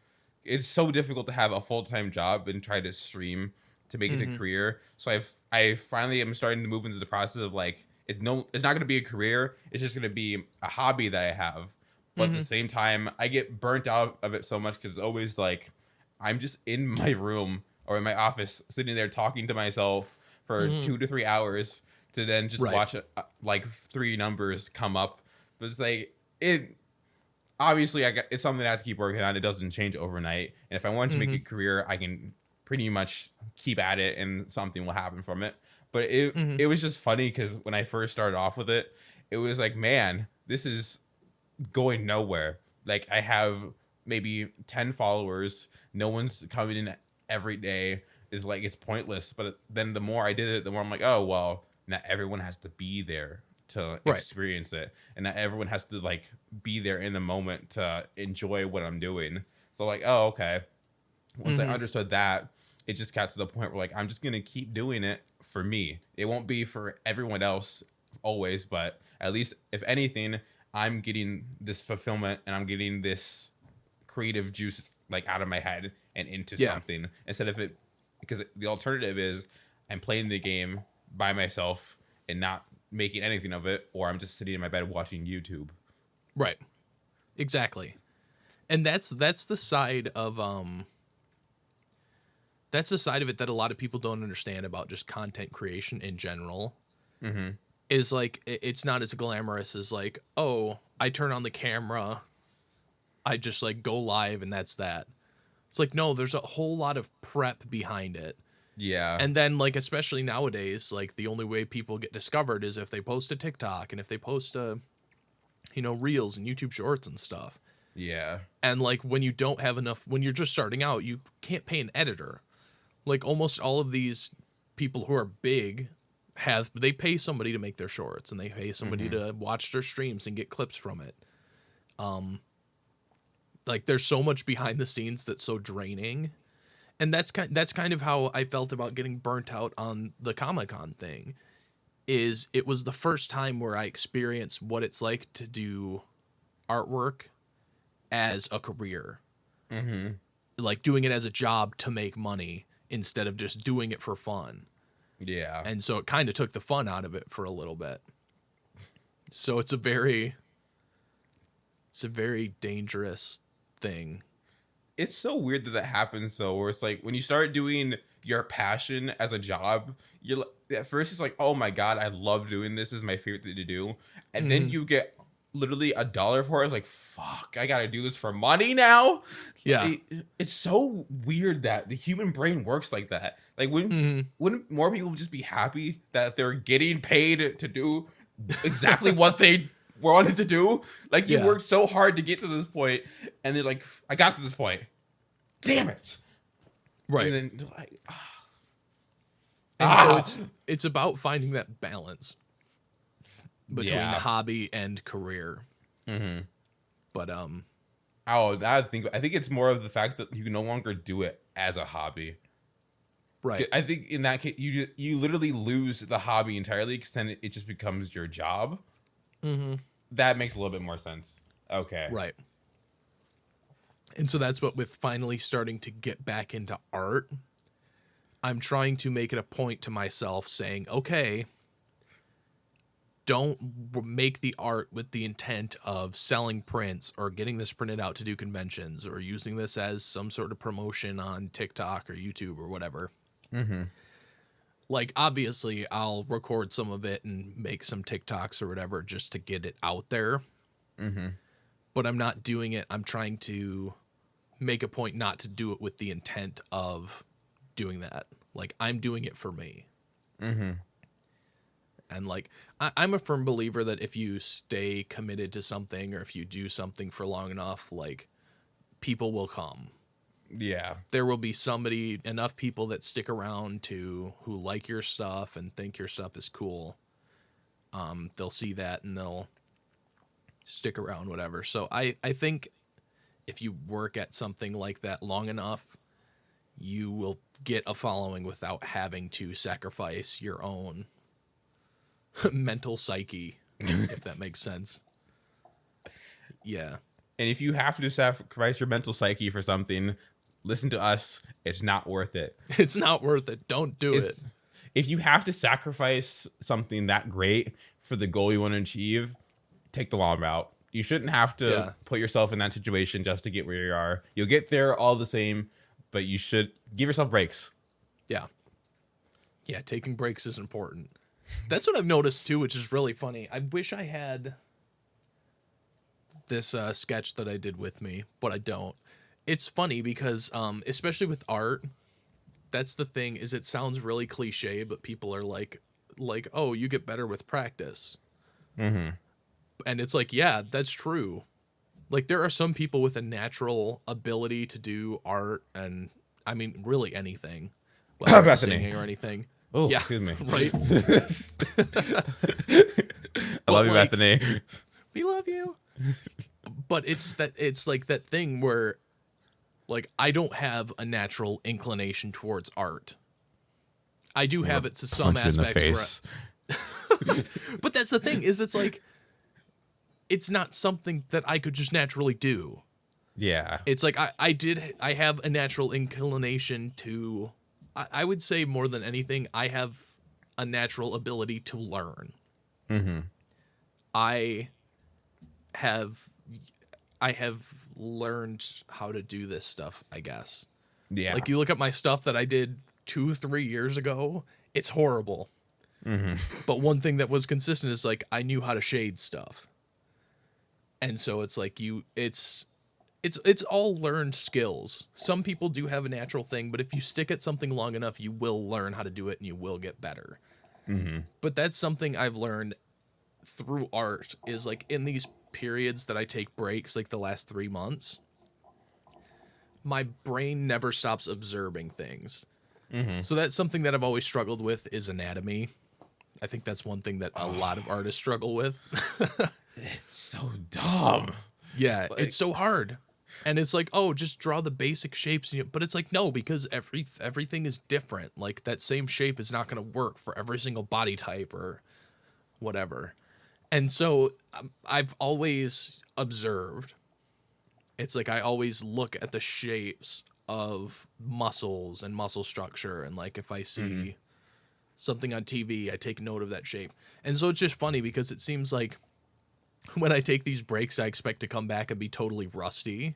it's so difficult to have a full-time job and try to stream to make it a career. So I finally am starting to move into the process of like it's not going to be a career. It's just going to be a hobby that I have. But at the same time, I get burnt out of it so much because it's always like I'm just in my room or in my office sitting there talking to myself for 2 to 3 hours to then just watch like 3 numbers come up. But it's like it. Obviously, it's something I have to keep working on. It doesn't change overnight. And if I want to make it a career, I can pretty much keep at it and something will happen from it. But it was just funny because when I first started off with it, it was like, man, this is going nowhere. Like I have maybe 10 followers. No one's coming in every day. Is like, it's pointless. But then the more I did it, the more I'm like, oh, well, not everyone has to be there to experience it, and not everyone has to like be there in the moment to enjoy what I'm doing. So like, oh, okay. Once I understood that, it just got to the point where like I'm just gonna keep doing it for me. It won't be for everyone else always, but at least if anything, I'm getting this fulfillment and I'm getting this creative juice like out of my head and into something instead of it, because the alternative is I'm playing the game by myself and not making anything of it, or I'm just sitting in my bed watching YouTube. Right. Exactly. And that's the side of that's the side of it that a lot of people don't understand about just content creation in general. Is like it's not as glamorous as like, oh, I turn on the camera, I just like go live and that's that. It's like, no, there's a whole lot of prep behind it. Yeah. And then, like, especially nowadays, like, the only way people get discovered is if they post a TikTok and if they post, Reels and YouTube Shorts and stuff. Yeah. And, like, when you don't have enough, when you're just starting out, you can't pay an editor. Like, almost all of these people who are big they pay somebody to make their shorts and they pay somebody to watch their streams and get clips from it. Like, there's so much behind the scenes that's so draining. And that's kind of how I felt about getting burnt out on the Comic-Con thing. Is it was the first time where I experienced what it's like to do artwork as a career. Like doing it as a job to make money instead of just doing it for fun. Yeah. And so it kind of took the fun out of it for a little bit. So it's a very dangerous thing. It's so weird that happens though, where it's like when you start doing your passion as a job, you're at first it's like, oh my god, I love doing this. This is my favorite thing to do, and then you get literally $1 for it. It's like, fuck, I gotta do this for money now. Yeah, it's so weird that the human brain works like that. Like, wouldn't more people just be happy that they're getting paid to do exactly what they wanted to do? Like, you worked so hard to get to this point, and they're like, I got to this point, damn it, right? And then like, so it's about finding that balance between the hobby and career. But I think it's more of the fact that you can no longer do it as a hobby. Right. I think in that case, you literally lose the hobby entirely because then it just becomes your job. That makes a little bit more sense. Okay. Right. And so that's what with finally starting to get back into art, I'm trying to make it a point to myself saying, okay, don't make the art with the intent of selling prints or getting this printed out to do conventions or using this as some sort of promotion on TikTok or YouTube or whatever. Like, obviously, I'll record some of it and make some TikToks or whatever just to get it out there. But I'm not doing it. I'm trying to make a point not to do it with the intent of doing that. Like, I'm doing it for me. And, like, I'm a firm believer that if you stay committed to something or if you do something for long enough, like, people will come. Yeah. There will be enough people that stick around who like your stuff and think your stuff is cool. They'll see that and they'll stick around, whatever. So I think if you work at something like that long enough, you will get a following without having to sacrifice your own mental psyche, if that makes sense. Yeah. And if you have to sacrifice your mental psyche for something, listen to us. It's not worth it. It's not worth it. Don't do it. If you have to sacrifice something that great for the goal you want to achieve, take the long route. You shouldn't have to put yourself in that situation just to get where you are. You'll get there all the same, but you should give yourself breaks. Yeah. Yeah, taking breaks is important. That's what I've noticed too, which is really funny. I wish I had this sketch that I did with me, but I don't. It's funny because, especially with art, that's the thing, is it sounds really cliche, but people are like, oh, you get better with practice. Mm-hmm. And it's like, yeah, that's true. Like, there are some people with a natural ability to do art and, I mean, really anything. Whether it's singing or anything. Oh, yeah, excuse me. Right? I love you, Bethany. We love you. But it's like that thing where, like, I don't have a natural inclination towards art. I do have it to some aspects. But that's the thing, is it's like, it's not something that I could just naturally do. Yeah. It's like I have a natural inclination to, I would say more than anything, I have a natural ability to learn. Mm-hmm. I have learned how to do this stuff, I guess. Yeah. Like, you look at my stuff that I did 2-3 years ago, it's horrible. Mm-hmm. But one thing that was consistent is, like, I knew how to shade stuff. And so it's like it's all learned skills. Some people do have a natural thing, but if you stick at something long enough, you will learn how to do it and you will get better. Mm-hmm. But that's something I've learned through art, is like, in these periods that I take breaks, like the last 3 months, my brain never stops observing things. Mm-hmm. So that's something that I've always struggled with, is anatomy. I think that's one thing that a lot of artists struggle with. It's so dumb. Yeah, Like, it's so hard. And it's like, oh, just draw the basic shapes. But it's like, no, because everything is different. Like, that same shape is not going to work for every single body type or whatever. And so I've always observed. It's like, I always look at the shapes of muscles and muscle structure. And, like, if I see something on TV, I take note of that shape. And so it's just funny because it seems like when I take these breaks, I expect to come back and be totally rusty.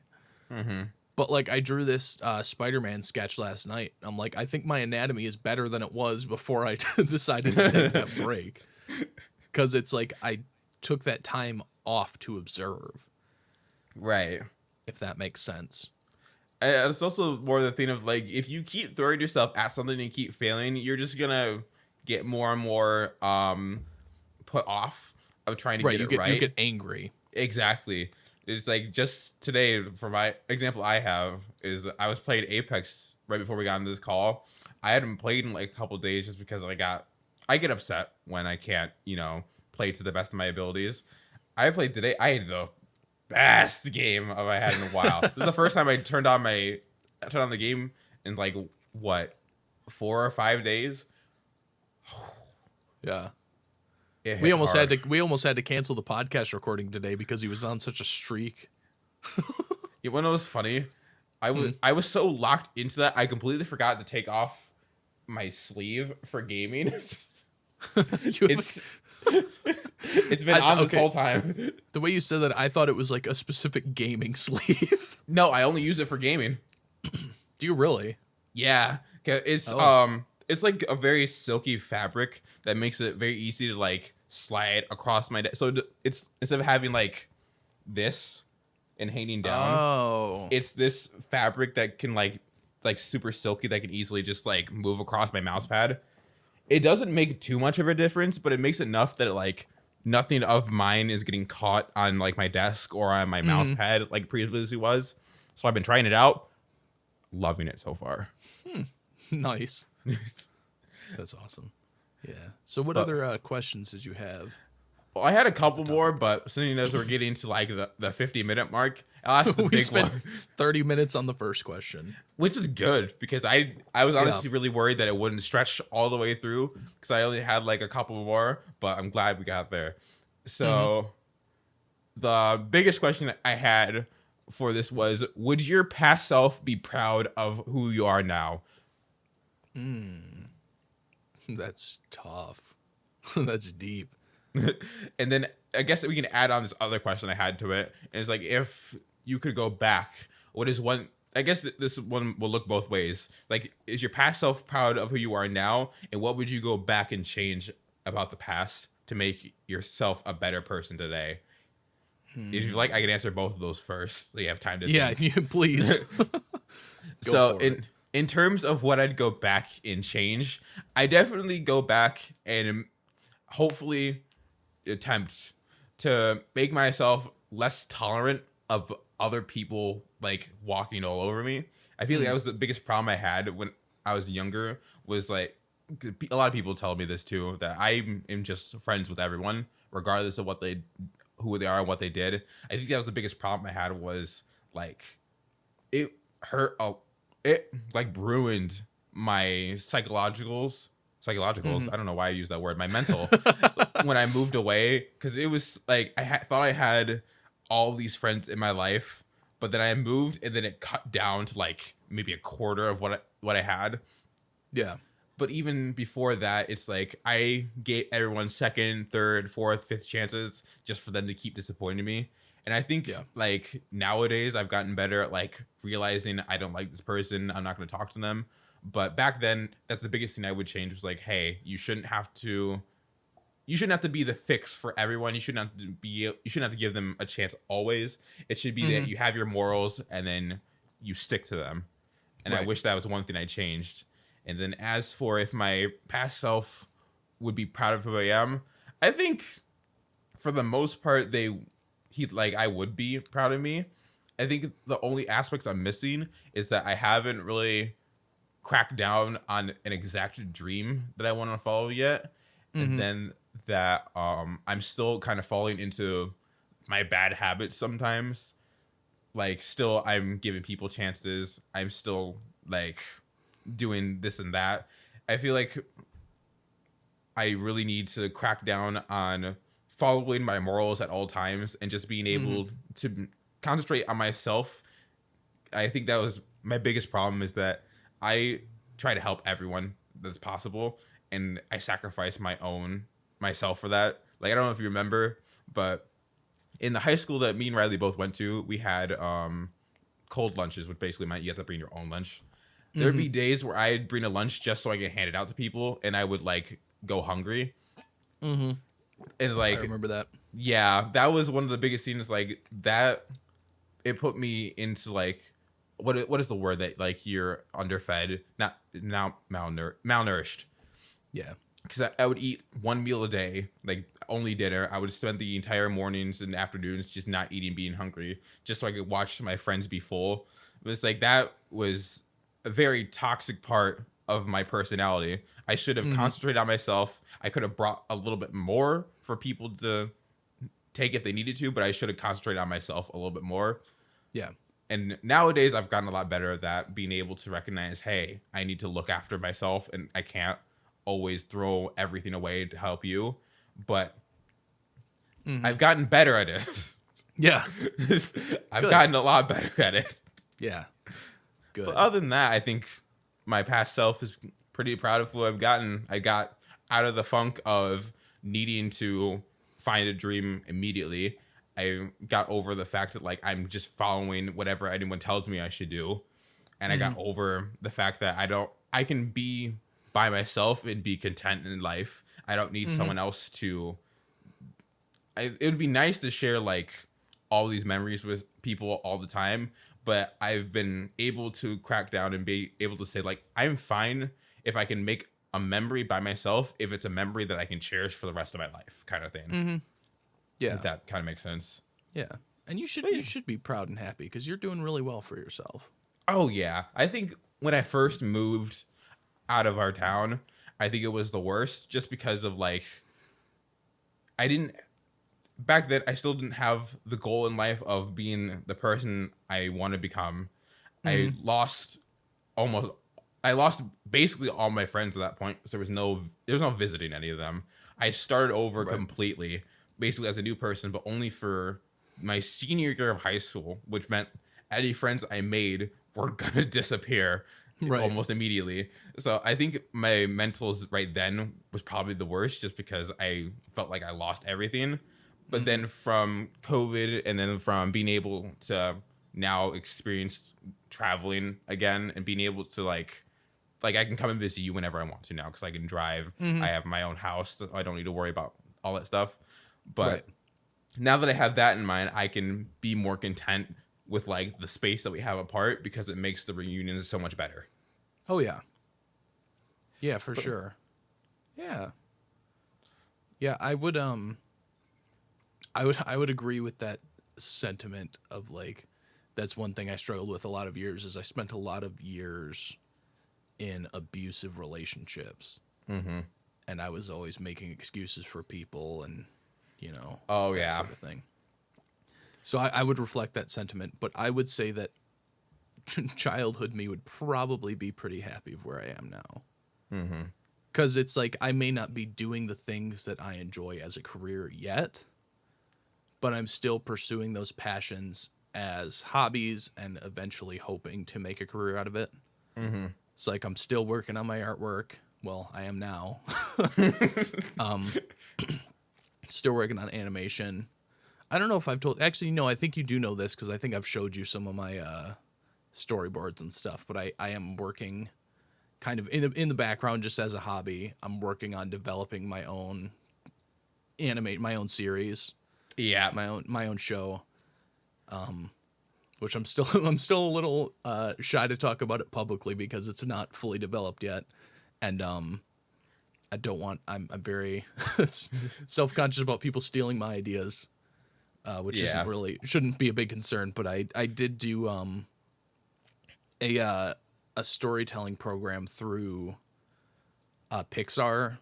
Mm-hmm. But, like, I drew this Spider-Man sketch last night. I'm like, I think my anatomy is better than it was before I decided to take that break. Because it's like, I took that time off to observe. Right. If that makes sense. It's also more the thing of, like, if you keep throwing yourself at something and keep failing, you're just gonna get more and more put off of trying to get it right. You get angry. Exactly. It's like, just today, for my example I have, is I was playing Apex right before we got into this call. I hadn't played in like a couple of days just because I get upset when I can't, play to the best of my abilities. I played today. I had the best game I had in a while. This is the first time I turned on the game in like, what, 4 or 5 days. Yeah. We almost had to cancel the podcast recording today because he was on such a streak. You want to know what's funny? I was so locked into that, I completely forgot to take off my sleeve for gaming. It's been on this whole time. The way you said that, I thought it was like a specific gaming sleeve. No, I only use it for gaming. Do you really? Yeah, it's it's like a very silky fabric that makes it very easy to like slide across my so it's, instead of having like this and hanging down, it's this fabric that can like super silky that can easily just like move across my mouse pad. It doesn't make too much of a difference, but it makes enough that like nothing of mine is getting caught on like my desk or on my mouse pad like previously was. So I've been trying it out, loving it so far. Nice. That's awesome. Yeah. So what other questions did you have? Well, I had a couple more, but seeing as we're getting to like the 50-minute mark, I'll ask the big spent one. 30 minutes on the first question. Which is good because I was honestly really worried that it wouldn't stretch all the way through because I only had like a couple more, but I'm glad we got there. So the biggest question I had for this was, would your past self be proud of who you are now? That's tough. That's deep. And then I guess that we can add on this other question I had to it. And it's like, if you could go back, what is one, I guess this one will look both ways. Like, is your past self proud of who you are now? And what would you go back and change about the past to make yourself a better person today? If you like, I can answer both of those first, so you have time to think. Please. So in terms of what I'd go back and change, I definitely go back and hopefully attempt to make myself less tolerant of other people like walking all over me. I feel like that was the biggest problem I had when I was younger, was like, a lot of people tell me this too, that I am just friends with everyone regardless of who they are and what they did. I think that was the biggest problem I had, was like, it hurt it like ruined my psychologicals. I don't know why I use that word. My mental when I moved away, because it was like I thought I had all these friends in my life, but then I moved and then it cut down to like maybe a quarter of what I had. Yeah. But even before that, it's like I gave everyone second, third, fourth, fifth chances just for them to keep disappointing me. And I think like nowadays I've gotten better at like realizing I don't like this person, I'm not going to talk to them. But back then, that's the biggest thing I would change, was like, hey, you shouldn't have to be the fix for everyone. You shouldn't have to give them a chance always. It should be that you have your morals and then you stick to them. And I wish that was one thing I changed. And then as for if my past self would be proud of who I am, I think for the most part I would be proud of me. I think the only aspects I'm missing is that I haven't really cracked down on an exact dream that I want to follow yet. And then that I'm still kind of falling into my bad habits sometimes. Like, still I'm giving people chances. I'm still like doing this and that. I feel like I really need to crack down on following my morals at all times and just being able to concentrate on myself. I think that was my biggest problem, is that I try to help everyone that's possible, and I sacrifice myself for that. Like, I don't know if you remember, but in the high school that me and Riley both went to, we had cold lunches, which basically meant you have to bring your own lunch. There'd be days where I'd bring a lunch just so I could hand it out to people, and I would like go hungry. And like, I remember that. Yeah, that was one of the biggest things. Like that, it put me into like, what is the word that like you're underfed, not now malnourished. Yeah. Because I would eat one meal a day, like only dinner. I would spend the entire mornings and afternoons just not eating, being hungry, just so I could watch my friends be full. But it's like, that was a very toxic part of my personality. I should have concentrated on myself. I could have brought a little bit more for people to take if they needed to, but I should have concentrated on myself a little bit more. Yeah. And nowadays I've gotten a lot better at that, being able to recognize, hey, I need to look after myself, and I can't always throw everything away to help you. But I've gotten better at it. Yeah. I've gotten a lot better at it. Yeah. Good. But other than that, I think my past self is pretty proud of who I've gotten. I got out of the funk of needing to find a dream immediately. I got over the fact that like I'm just following whatever anyone tells me I should do. And I got over the fact that I can be by myself and be content in life. I don't need someone else to. It would be nice to share like all these memories with people all the time, but I've been able to crack down and be able to say like, I'm fine if I can make a memory by myself, if it's a memory that I can cherish for the rest of my life, kind of thing. Yeah. If that kind of makes sense. Yeah. And you should be proud and happy, because you're doing really well for yourself. Oh yeah. I think when I first moved out of our town, I think it was the worst, just because of like, back then I still didn't have the goal in life of being the person I want to become. I lost basically all my friends at that point, because there was no visiting any of them. I started over completely, basically as a new person, but only for my senior year of high school, which meant any friends I made were gonna disappear almost immediately. So I think my mentals right then was probably the worst, just because I felt like I lost everything. But then from COVID, and then from being able to now experience traveling again, and being able to like I can come and visit you whenever I want to now, because I can drive. I have my own house, so I don't need to worry about all that stuff. But now that I have that in mind, I can be more content with like the space that we have apart, because it makes the reunion so much better. Oh yeah. Yeah, for sure. Yeah. Yeah, I would agree with that sentiment of like, that's one thing I struggled with a lot of years, is I spent a lot of years in abusive relationships. Mm-hmm. And I was always making excuses for people, and that sort of thing. So I would reflect that sentiment, but I would say that childhood me would probably be pretty happy with where I am now. Mm-hmm. Because it's like, I may not be doing the things that I enjoy as a career yet, but I'm still pursuing those passions as hobbies and eventually hoping to make a career out of it. Mm-hmm. It's like, I'm still working on my artwork. Well, I am now. Still working on animation. I don't know if I've told... Actually, no, I think you do know this, because I think I've showed you some of my storyboards and stuff, but I am working kind of in the background just as a hobby. I'm working on developing my own series. Yeah. My own show. Which I'm still a little shy to talk about it publicly, because it's not fully developed yet. And I don't want... I'm very self-conscious about people stealing my ideas, which shouldn't be a big concern. But I did do a storytelling program through Pixar.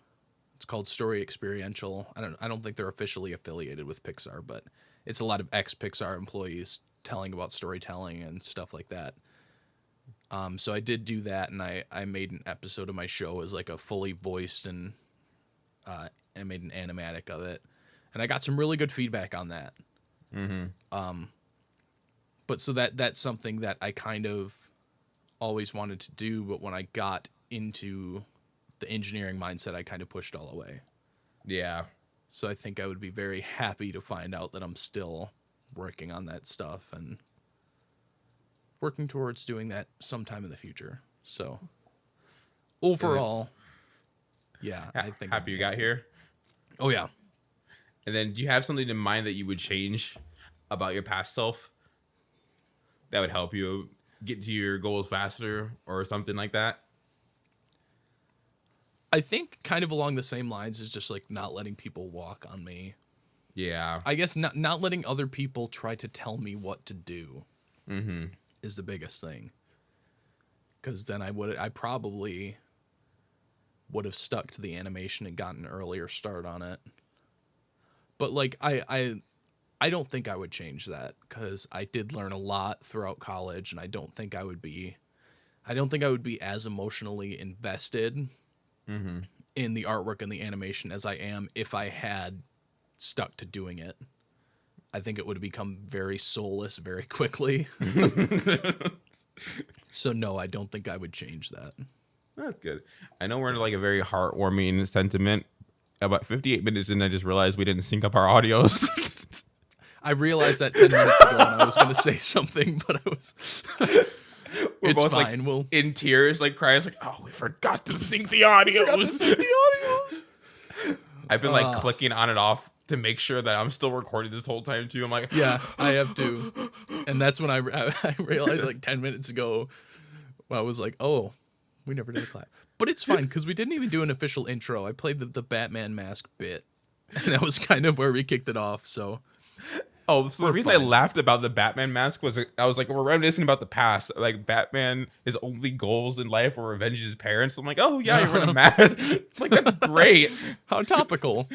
It's called Story Experiential. I don't think they're officially affiliated with Pixar, but it's a lot of ex-Pixar employees telling about storytelling and stuff like that. So I did do that, and I made an episode of my show as like a fully voiced, and I made an animatic of it, and I got some really good feedback on that. Mm-hmm. But so that's something that I kind of always wanted to do, but when I got into the engineering mindset, I kind of pushed all away. Yeah. So I think I would be very happy to find out that I'm still working on that stuff and working towards doing that sometime in the future. So overall, I think happy you got here. Oh yeah. And then, do you have something in mind that you would change about your past self that would help you get to your goals faster, or something like that? I think kind of along the same lines is just like not letting people walk on me. Yeah. I guess not letting other people try to tell me what to do is the biggest thing. Because then I probably would have stuck to the animation and gotten an earlier start on it. But like I don't think I would change that, because I did learn a lot throughout college, and I don't think I would be as emotionally invested in the artwork and the animation as I am if I had stuck to doing it. I think it would have become very soulless very quickly. So no, I don't think I would change that. That's good. I know we're in like a very heartwarming sentiment. About 58 minutes in, I just realized we didn't sync up our audios. I realized that 10 minutes ago, and I was going to say something, but I was... We're it's both fine. Like, in tears, like crying, like, oh, we forgot to sync the audios. I've been like clicking on and off to make sure that I'm still recording this whole time too. I'm like, yeah, I have too. And that's when I realized like 10 minutes ago, I was like, oh, we never did a clap. But it's fine, because we didn't even do an official intro. I played the Batman mask bit, and that was kind of where we kicked it off. So, so the reason I laughed about the Batman mask was I was like, we're reminiscing about the past. Like, Batman, his only goals in life were revenge his parents. I'm like, oh yeah, you're running mask. It's like, that's great. How topical.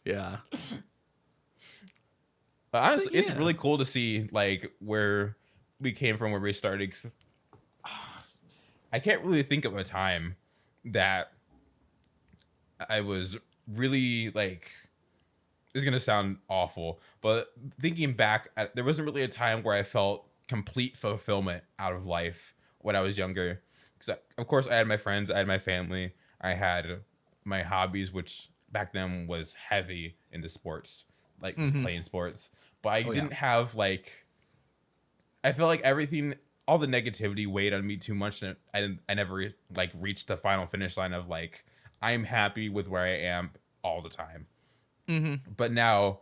Yeah. But honestly, it's really cool to see like where we came from, where we started. I can't really think of a time that I was really like is gonna sound awful, but thinking back, there wasn't really a time where I felt complete fulfillment out of life when I was younger. Because of course I had my friends, I had my family, I had my hobbies, which back then was heavy into sports, like just playing sports. But I didn't have like, I felt like everything, all the negativity weighed on me too much, and I never like reached the final finish line of like I'm happy with where I am all the time. But now,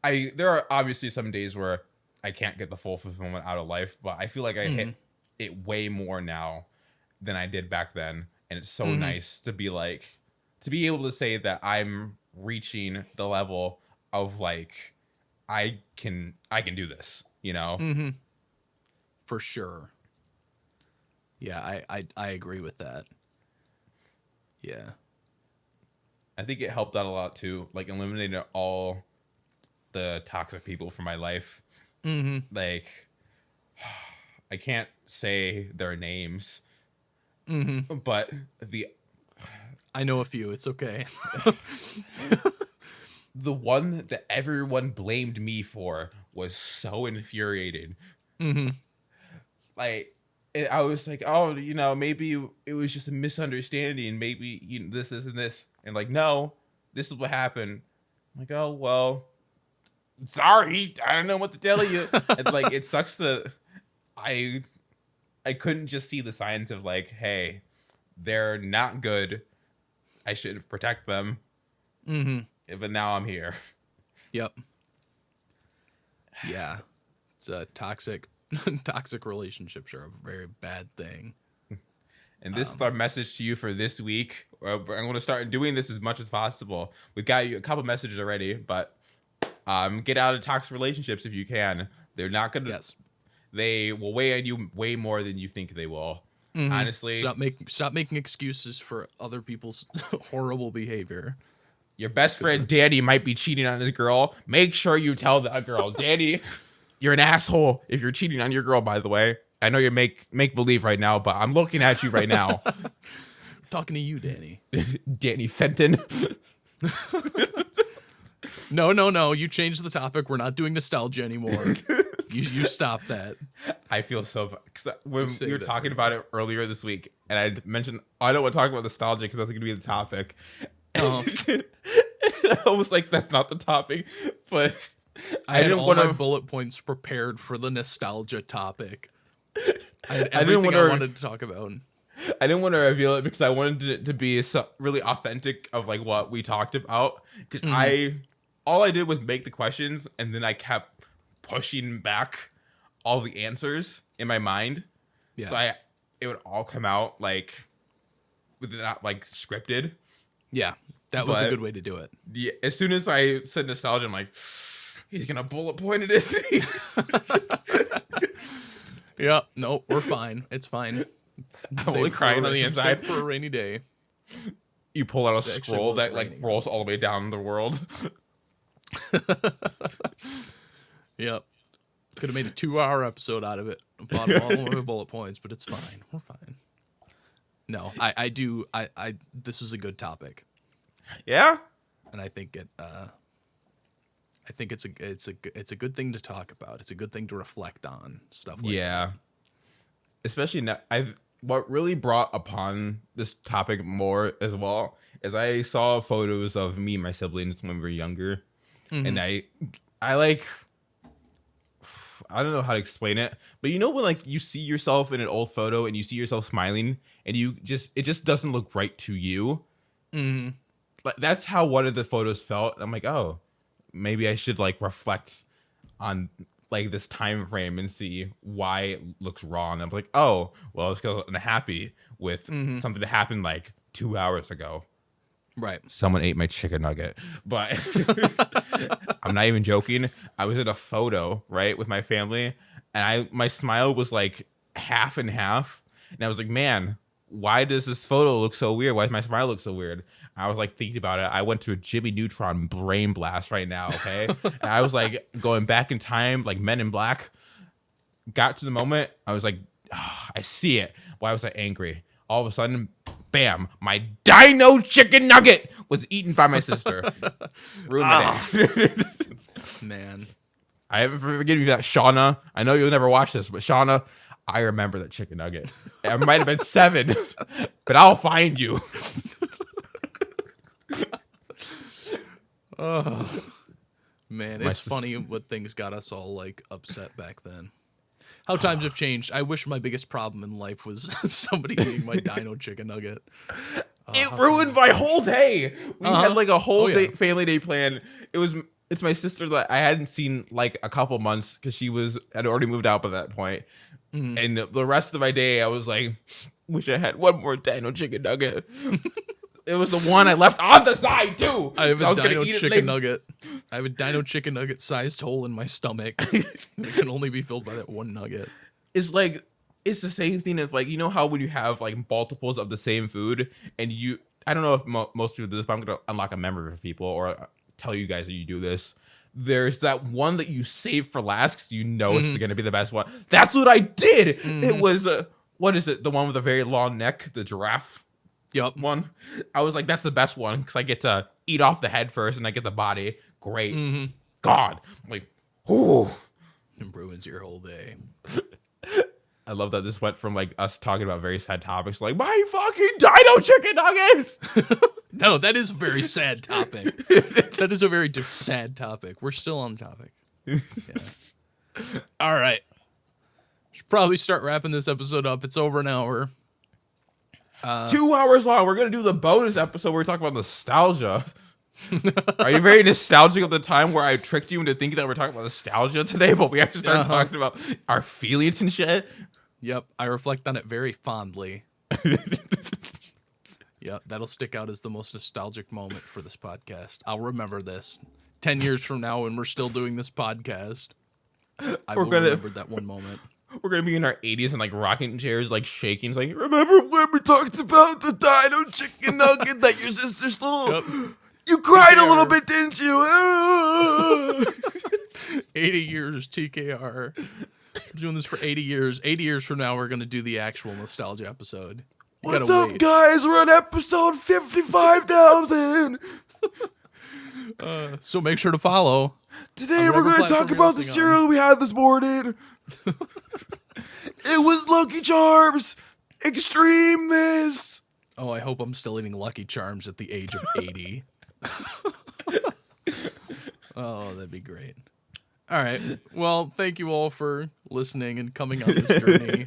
there are obviously some days where I can't get the full fulfillment out of life, but I feel like I hit it way more now than I did back then, and it's so nice to be like, to be able to say that I'm reaching the level of like I can do this, you know. For sure. Yeah, I agree with that. Yeah. I think it helped out a lot too, like eliminating all the toxic people from my life. Like, I can't say their names, but I know a few. It's okay. the one that everyone blamed me for was so infuriating. Like, I was like, oh, you know, maybe it was just a misunderstanding. Maybe this, and this. And like, no, this is what happened. I'm like, oh, well, sorry. I don't know what to tell you. It's like, it sucks that I couldn't just see the signs of like, hey, they're not good. I should protect them. But now I'm here. Yep. Yeah. It's a toxic relationships are a very bad thing. And this is our message to you for this week. I'm going to start doing this as much as possible. We've got you a couple messages already, but get out of toxic relationships if you can. They're not going to. Yes. They will weigh on you way more than you think they will. Honestly, stop making excuses for other people's horrible behavior. Your best friend Danny might be cheating on his girl. Make sure you tell that girl, Danny, you're an asshole if you're cheating on your girl. By the way, I know you make believe right now, but I'm looking at you right now. Talking to you, Danny. Danny Fenton. No. You changed the topic. We're not doing nostalgia anymore. You stop that. I feel so bad. When we were talking about it earlier this week, and I mentioned I don't want to talk about nostalgia because that's going to be the topic. I was like, that's not the topic, but I had all my bullet points prepared for the nostalgia topic. I had everything I wanted to talk about. I didn't want to reveal it because I wanted it to be really authentic of like what we talked about. Because all I did was make the questions, and then I kept pushing back all the answers in my mind. Yeah. So it would all come out like not like scripted. Yeah, that was a good way to do it. Yeah, as soon as I said nostalgia, I'm like, he's gonna bullet point it, isn't he? Yeah, no, we're fine. It's fine. I'm only crying on the inside for a rainy day. You pull out a scroll that like rolls all the way down the world. Yep. Could have made a 2-hour episode out of it. About all of my bullet points, but it's fine. We're fine. No, I this was a good topic. Yeah. And I think it's a good thing to talk about. It's a good thing to reflect on stuff like that. Especially now, what really brought upon this topic more as well is I saw photos of me and my siblings when we were younger. And I like, I don't know how to explain it, but you know when like you see yourself in an old photo and you see yourself smiling and it just doesn't look right to you. But that's how one of the photos felt. I'm like, oh, maybe I should like reflect on like this time frame and see why it looks wrong. I'm like, oh, well, it's because I'm happy with something that happened like 2 hours ago. Right. Someone ate my chicken nugget. But I'm not even joking. I was in a photo, right, with my family, and my smile was like half and half. And I was like, man, why does this photo look so weird? Why does my smile look so weird? I was like thinking about it. I went to a Jimmy Neutron brain blast right now, okay? And I was like going back in time, like Men in Black. Got to the moment, I was like, oh, I see it. Why was I angry? All of a sudden, Bam! My dino chicken nugget was eaten by my sister. Ruined my day. Man. I haven't forgiven you for that, Shauna. I know you'll never watch this, but Shauna, I remember that chicken nugget. I might have been 7, but I'll find you. Oh, man, it's funny what things got us all like upset back then. How times have changed. I wish my biggest problem in life was somebody eating my dino chicken nugget. It ruined my whole day. We had like a whole family day plan. It's my sister that I hadn't seen like a couple months because she had already moved out by that point. And the rest of my day, I was like, wish I had one more dino chicken nugget. It was the one I left on the side too. I have a dino chicken nugget. I have a dino chicken nugget sized hole in my stomach. It can only be filled by that one nugget. It's like, it's the same thing as like, you know how when you have like multiples of the same food and I don't know if most people do this, but I'm going to unlock a memory for people or tell you guys that you do this. There's that one that you save for last because you know it's going to be the best one. That's what I did. It was, what is it? The one with a very long neck, the giraffe. Yup. One. I was like, that's the best one because I get to eat off the head first and I get the body. Great. God. I'm like, ooh. It ruins your whole day. I love that this went from like us talking about very sad topics, like my fucking dino chicken nugget. No, that is a very sad topic. That is a very sad topic. We're still on topic. Yeah. All right. Should probably start wrapping this episode up. It's over an hour. 2 hours long. We're gonna do the bonus episode where we talk about nostalgia. Are you very nostalgic of the time where I tricked you into thinking that we're talking about nostalgia today, but we actually started talking about our feelings and shit? Yep, I reflect on it very fondly. Yep, that'll stick out as the most nostalgic moment for this podcast. I'll remember this 10 years from now when we're still doing this podcast. I will remember that one moment. We're gonna be in our 80s and like rocking chairs, like shaking. It's like, remember when we talked about the dino chicken nugget that your sister stole? Yep. You cried TKR. A little bit, didn't you? 80 years, TKR. We're doing this for 80 years. 80 years from now, we're gonna do the actual nostalgia episode. What's up, guys? We're on episode 55,000. So make sure to follow. Today we're going to talk about the cereal we had this morning. It was Lucky Charms Extremeness. Oh, I hope I'm still eating Lucky Charms at the age of 80. Oh, that'd be great. All right. Well, thank you all for listening and coming on this journey.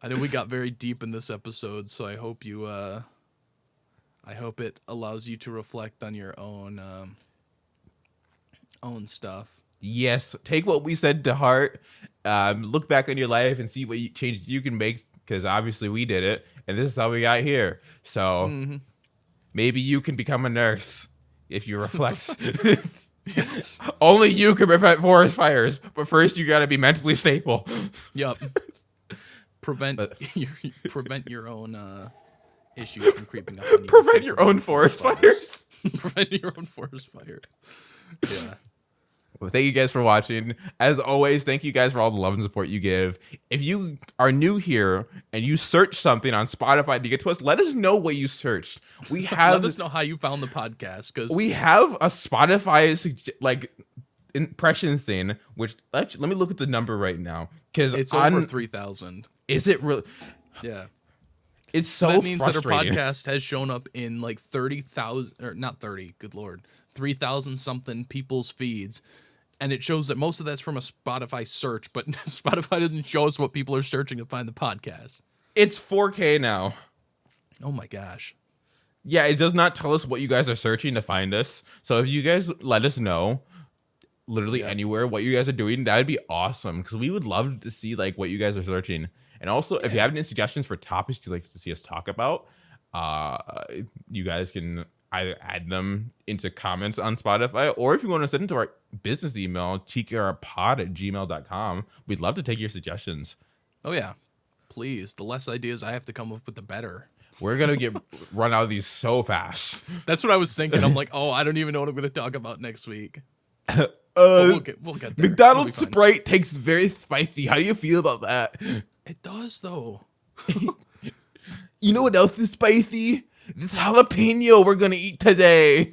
I know we got very deep in this episode, so I hope you I hope it allows you to reflect on your own stuff. Yes, take what we said to heart. Look back on your life and see what changes you can make, because obviously we did it, and this is how we got here. So maybe you can become a nurse if you reflect. Yes. Only you can prevent forest fires, but first you got to be mentally stable. Yup. Prevent your own issues from creeping up on you. Prevent your own forest fires. Prevent your own forest fires. Yeah. Well, thank you guys for watching. As always, thank you guys for all the love and support you give. If you are new here and you search something on Spotify to get to us, let us know what you searched. We have let us know how you found the podcast, because we have a Spotify impressions thing. Which actually, let me look at the number right now, because it's over 3,000. Is it really? Yeah. It's so that means that our frustrating. podcast has shown up in like 30,000, or not 30, good Lord, 3,000 something people's feeds. And it shows that most of that's from a Spotify search, but Spotify doesn't show us what people are searching to find the podcast. It's 4K now. Oh my gosh. Yeah, it does not tell us what you guys are searching to find us. So if you guys let us know, literally anywhere, what you guys are doing, that would be awesome, because we would love to see like what you guys are searching. And also, if you have any suggestions for topics you'd like to see us talk about, you guys can either add them into comments on Spotify, or if you want to send into our business email, tkrpod@gmail.com. We'd love to take your suggestions. Oh, yeah. Please. The less ideas I have to come up with, the better. We're going to get run out of these so fast. That's what I was thinking. I'm like, oh, I don't even know what I'm going to talk about next week. We'll get there. McDonald's Sprite tastes very spicy. How do you feel about that? It does, though. You know what else is spicy? This jalapeno we're gonna eat today.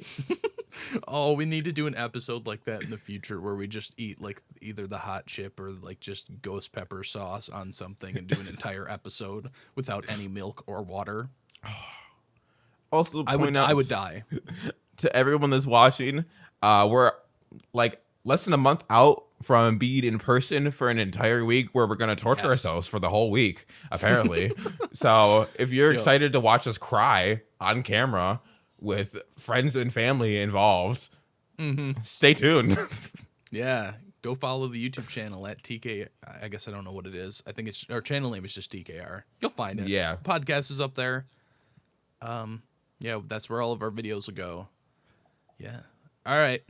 Oh, we need to do an episode like that in the future where we just eat like either the hot chip or like just ghost pepper sauce on something and do an entire episode without any milk or water. Also, I would die. To everyone that's watching, we're like less than a month out from being in person for an entire week where we're going to torture ourselves for the whole week, apparently. So if you're excited to watch us cry on camera with friends and family involved, stay tuned. Yeah. Go follow the YouTube channel at TK. I guess I don't know what it is. I think our channel name is just TKR. You'll find it. Yeah. Podcast is up there. Yeah, that's where all of our videos will go. Yeah. All right.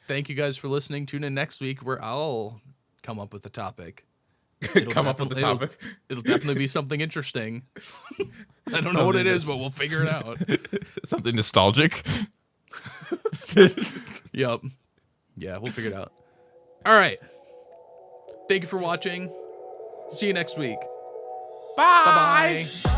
Thank you guys for listening. Tune in next week where I'll come up with a topic. It'll definitely be something interesting. I don't know what it is, but we'll figure it out. Something nostalgic. Yep. Yeah, we'll figure it out. All right. Thank you for watching. See you next week. Bye. Bye-bye.